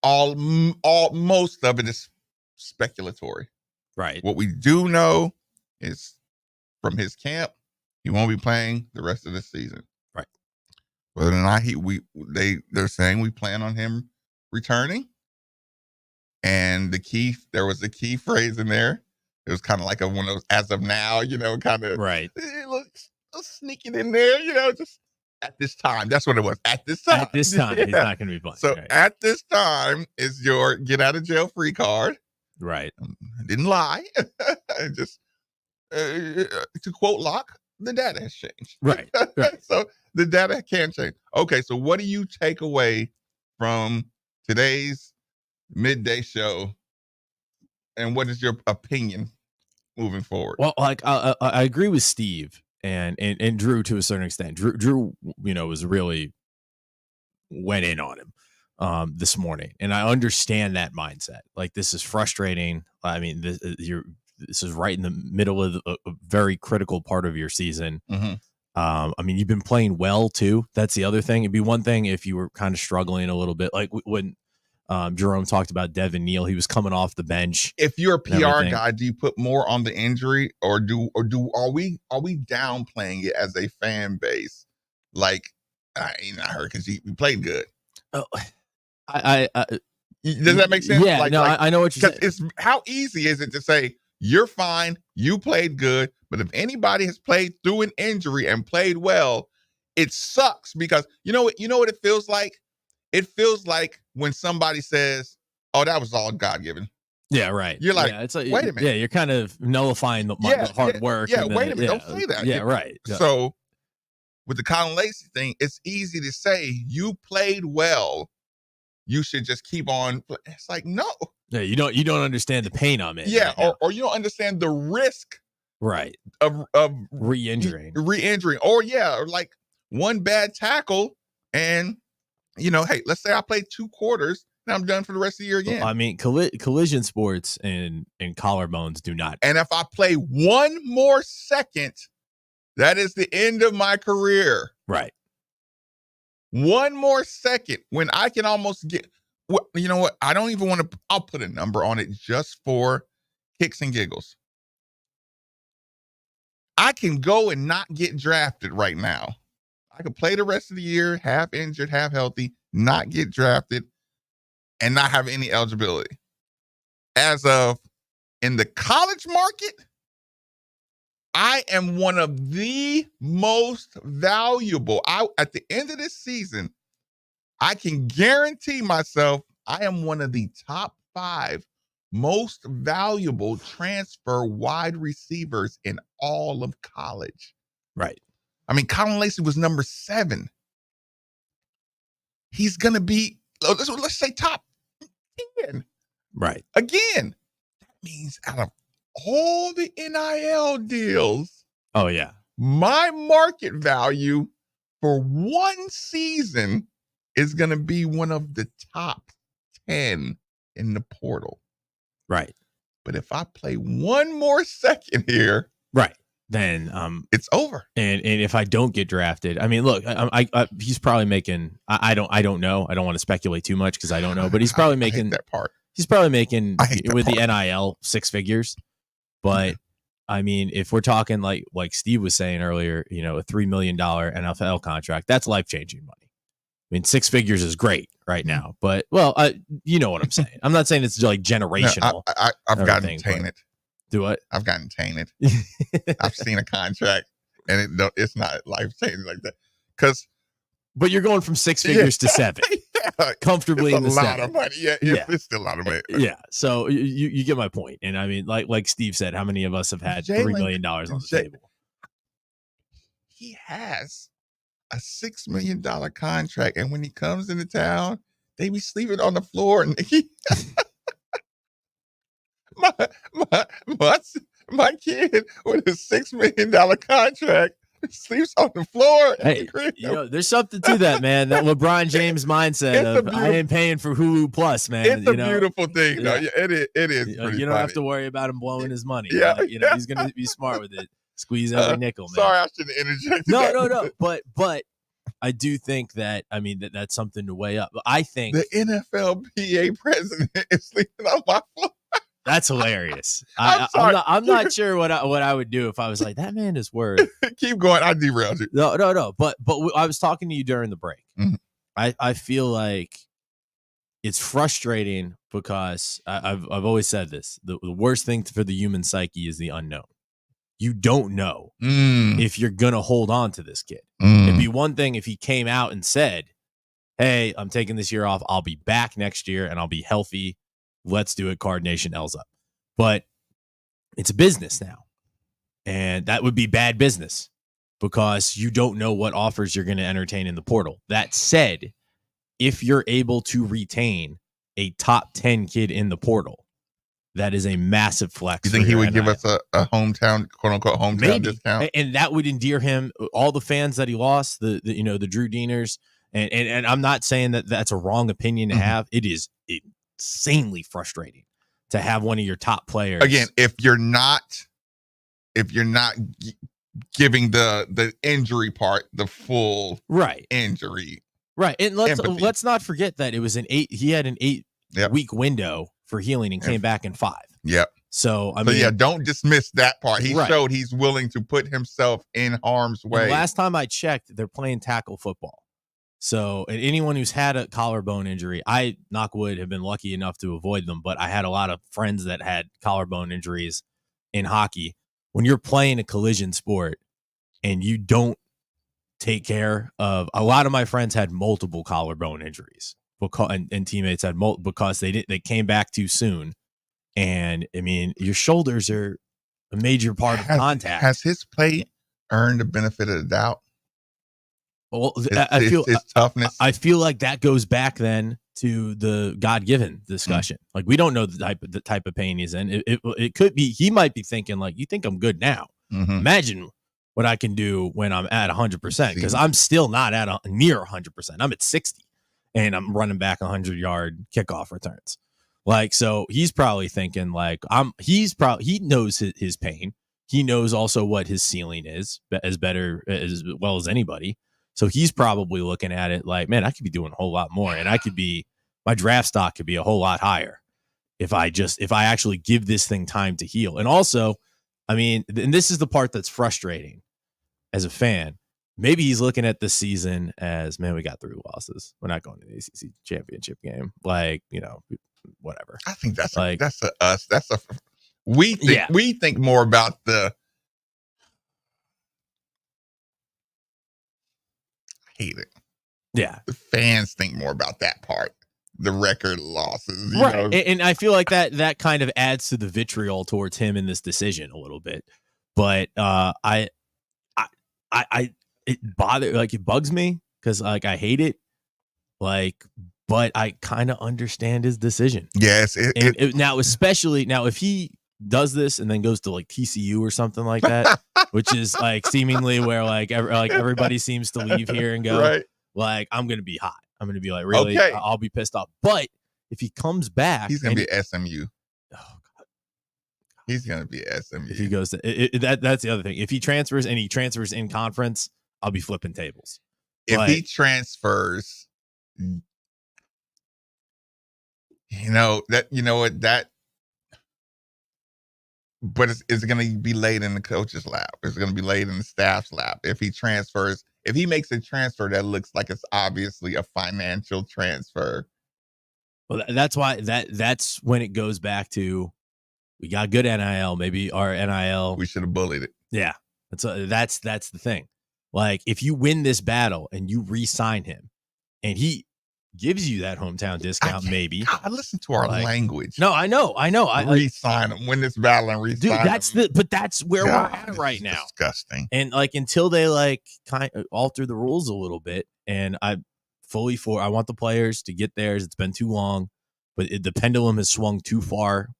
most of it is speculatory. Right. What we do know is from his camp, he won't be playing the rest of the season. Right. Whether or not they're saying we plan on him returning. And there was a key phrase in there. It was kind of like one of those as of now, kind of right. Sneaking in there, just at this time. That's what it was. At this time. At this time, he's not going to be playing. So right. At this time is your get out of jail free card. Right. Didn't lie. Just to quote Locke, the data has changed. Right. So the data can change. Okay, so what do you take away from today's midday show, and what is your opinion moving forward? Well, like I agree with Steve and Drew to a certain extent. Drew, was really went in on him this morning, and I understand that mindset. Like, this is frustrating. I mean, this is right in the middle of a very critical part of your season. Mm-hmm. I mean, you've been playing well too. That's the other thing. It'd be one thing if you were kind of struggling a little bit, like when Jerome talked about Devin Neal. He was coming off the bench. If you're a PR guy, do you put more on the injury, or are we downplaying it as a fan base? Like, I ain't not hurt because he played good. Oh, does that make sense? Yeah, I know what you're saying. It's how easy is it to say you're fine, you played good, but if anybody has played through an injury and played well, it sucks because you know what it feels like. It feels like when somebody says, "Oh, that was all God given." Yeah, right. You're like, it's like, wait a minute. Yeah, you're kind of nullifying the hard work. Yeah, and wait a minute. Don't say that. Yeah, right. Yeah. So with the Colin Lacy thing, it's easy to say you played well. You should just keep on. It's like, no. Yeah, you don't understand the pain I'm in. Yeah, right or you don't understand the risk. Right. Of re-injuring, or like one bad tackle, and hey, let's say I played 2 quarters, and I'm done for the rest of the year again. Well, I mean, collision sports and collarbones do not. And if I play one more second, that is the end of my career. Right. One more second when I can almost get. Well, you know what? I don't even want to. I'll put a number on it just for kicks and giggles. I can go and not get drafted right now. I could play the rest of the year, half injured, half healthy, not get drafted, and not have any eligibility. As of in the college market, I am one of the most valuable. At the end of this season, I can guarantee myself I am one of the top 5 most valuable transfer wide receivers in all of college. Right. I mean, Colin Lacy was number 7. He's going to be, let's say top 10. Right. Again, that means out of all the NIL deals. Oh, yeah. My market value for one season is going to be one of the top 10 in the portal. Right. But if I play one more second here, right, then it's over. And if I don't get drafted, I mean, look, I he's probably making. I don't know. I don't want to speculate too much because I don't know. But he's probably making that part. He's probably making with part. the NIL 6 figures. But I mean, if we're talking like Steve was saying earlier, a $3 million NFL contract, that's life changing money. I mean, 6 figures is great right now, but you know what I'm saying. I'm not saying it's like generational. No, I've gotten tainted. Do what? I've gotten tainted. I've seen a contract, and it's not life changing like that. But you're going from 6 figures to 7, comfortably in the 7. It's a lot of money. Yeah, it's still a lot of money. Yeah, so you get my point. And I mean, like Steve said, how many of us have had $3 million on the table? He has a $6 million contract, and when he comes into town, they be sleeping on the floor. And my kid with a $6 million contract sleeps on the floor. Hey, there's something to that, man. That LeBron James mindset of I ain't paying for Hulu Plus, man. It's a beautiful thing. Yeah. No, it is. You don't have to worry about him blowing his money. Yeah, he's gonna be smart with it. Squeeze every nickel, man. Sorry, I shouldn't interject. No. But I do think that that's something to weigh up. I think the NFLPA president is sleeping on my floor. That's hilarious. I'm not sure what I would do if I was like, that man is worth. Keep going. I derailed you. No. But I was talking to you during the break. Mm-hmm. I feel like it's frustrating because I've always said this. The worst thing for the human psyche is the unknown. You don't know if you're going to hold on to this kid. It'd be one thing if he came out and said, hey, I'm taking this year off. I'll be back next year and I'll be healthy let's do it. Card Nation L's up. But it's a business now. And that would be bad business because you don't know what offers you're going to entertain in the portal. That said, if you're able to retain a top 10 kid in the portal, that is a massive flex. You think he would give us a hometown, quote unquote, hometown discount? And that would endear him, all the fans that he lost, the Drew Deaners. And I'm not saying that that's a wrong opinion to have. It is insanely frustrating to have one of your top players. Again, if you're not giving the injury part the full injury. Right. And let's not forget that it was he had an 8 week window for healing and came back in 5. Yep. So I mean, don't dismiss that part. He showed he's willing to put himself in harm's way. Last time I checked, they're playing tackle football. So and anyone who's had a collarbone injury, I, knock wood, have been lucky enough to avoid them, but I had a lot of friends that had collarbone injuries in hockey. When you're playing a collision sport and you don't take care of, a lot of my friends had multiple collarbone injuries and teammates had because they came back too soon. And I mean, your shoulders are a major part of contact. Has his play earned the benefit of the doubt? Well, I feel his toughness. I feel like that goes back then to the God-given discussion. Like we don't know the type of pain he's in. It could be he might be thinking like, you think I'm good now? Imagine what I can do when I'm at 100%, because I'm still not at near 100%. I'm at 60, and I'm running back 100-yard kickoff returns. Like, so he's probably thinking like he knows his pain. He knows also what his ceiling is as well as anybody. So he's probably looking at it like, man, I could be doing a whole lot more, and my draft stock could be a whole lot higher if I actually give this thing time to heal. And also, I mean, and this is the part that's frustrating as a fan. Maybe he's looking at this season as, man, we got 3 losses. We're not going to the ACC championship game. Like, whatever. I think we think more about I hate it. Yeah. The fans think more about that part. The record losses. Right. And I feel like that kind of adds to the vitriol towards him in this decision a little bit. But it bugs me because like I hate it. Like, but I kind of understand his decision. Yes. Now if he does this and then goes to like TCU or something like that, which is like seemingly where like everybody seems to leave here and go, right. Like I'm gonna be hot. I'm gonna be like, really, okay. I'll be pissed off. But if he comes back, he's gonna be SMU. Oh God, he's gonna be SMU. If he goes to that's the other thing. If he transfers and he transfers in conference, I'll be flipping tables. If he transfers, but it's going to be laid in the coach's lap. It's going to be laid in the staff's lap. If he transfers, if he makes a transfer that looks like it's obviously a financial transfer. Well, that's why that's when it goes back to, we got good NIL. Maybe our NIL, we should have bullied it. Yeah. That's the thing. Like if you win this battle and you re-sign him and he gives you that hometown discount, maybe. God, listen to our language. No, I know. Re-sign him, win this battle and re-sign him. But that's where we're at right now. Disgusting. And like until they like kind of alter the rules a little bit, and I want the players to get theirs. It's been too long, but the pendulum has swung too far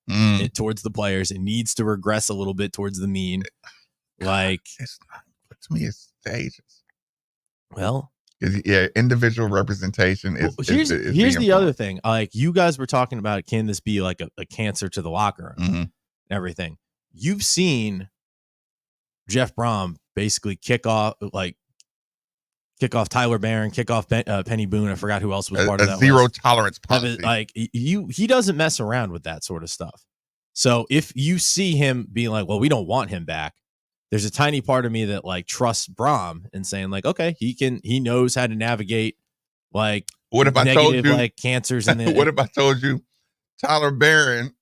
towards the players. It needs to regress a little bit towards the mean. Like it's not, to me, it's stages. Well. Yeah, individual representation is. Here's the other thing. Like you guys were talking about, can this be like a cancer to the locker room and everything? You've seen Jeff Brom basically kick off Tyler Barron, kick off Penny Boone. I forgot who else was part of that. Zero tolerance policy. Like he doesn't mess around with that sort of stuff. So if you see him being like, well, we don't want him back, there's a tiny part of me that like trusts Brom and saying like, okay, he knows how to navigate like what if I told you like cancers in what if I told you Tyler Barron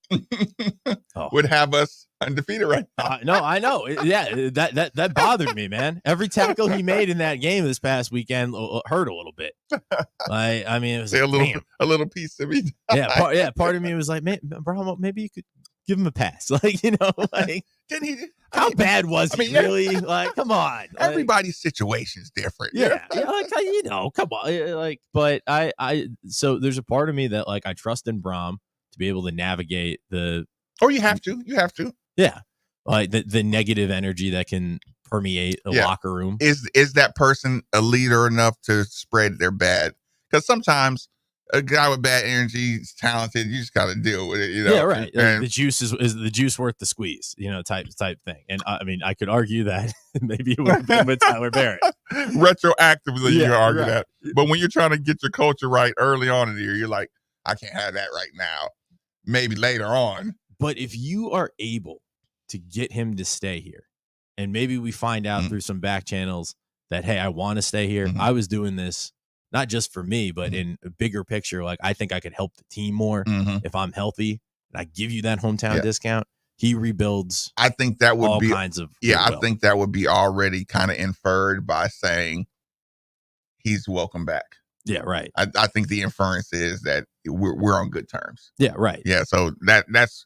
would have us undefeated right now. No, I know. Yeah, that bothered me, man. Every tackle he made in that game this past weekend hurt a little bit. I mean, it was a little piece of me. Part of me was like, man, bro, maybe you could give him a pass. Like, like didn't he? How bad was he really? Like, come on. Everybody's situation's different. Yeah, like come on. Like, but so there's a part of me that like I trust in Braum to be able to navigate the. Or you have to. Yeah, like the negative energy that can permeate a locker room. Is that person a leader enough to spread their bad? Because sometimes a guy with bad energy is talented. You just got to deal with it. Yeah, right. Like the juice is the juice worth the squeeze? Type thing. And I mean, I could argue that maybe it would have been with Tyler Barrett. Retroactively, you can argue that. But when you're trying to get your culture right early on in the year, you're like, I can't have that right now. Maybe later on. But if you are able to get him to stay here, and maybe we find out through some back channels that, hey, I want to stay here. I was doing this not just for me, but in a bigger picture. Like, I think I could help the team more if I'm healthy, and I give you that hometown discount. He rebuilds. I think that would be kinds of I think that would be already kind of inferred by saying he's welcome back. Yeah, right. I think the inference is that we're on good terms. Yeah, right. Yeah, so that's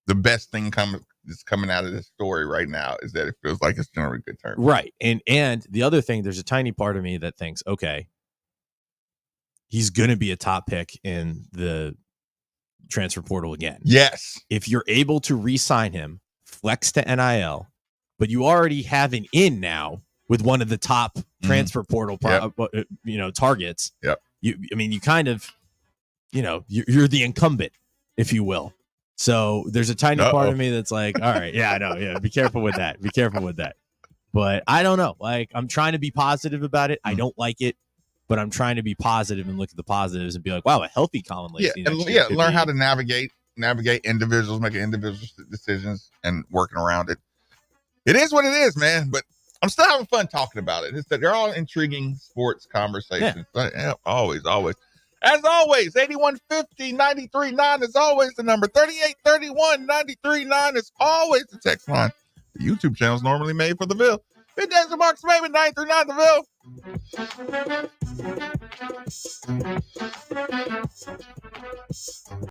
the best thing that's coming out of this story right now is that it feels like it's generally good terms. Right. And the other thing, there's a tiny part of me that thinks, okay, he's going to be a top pick in the transfer portal again. Yes. If you're able to re-sign him, flex to NIL, but you already have an in now with one of the top transfer portal targets. Yep. You kind of, you're the incumbent, if you will. So there's a tiny part of me that's like, all right, yeah, I know. Yeah. Be careful with that. But I don't know. Like, I'm trying to be positive about it. I don't like it, but I'm trying to be positive and look at the positives and be like, wow, a healthy Colin Lacy. Learn how to navigate individuals, making individual decisions and working around it. It is what it is, man. But I'm still having fun talking about it. It's that they're all intriguing sports conversations. Yeah. Always. As always, 8150-93.9 is always the number. 3831-93.9 is always the text line. The YouTube channel is normally made for the Ville. Big Days and Marks, baby, 939 the Ville.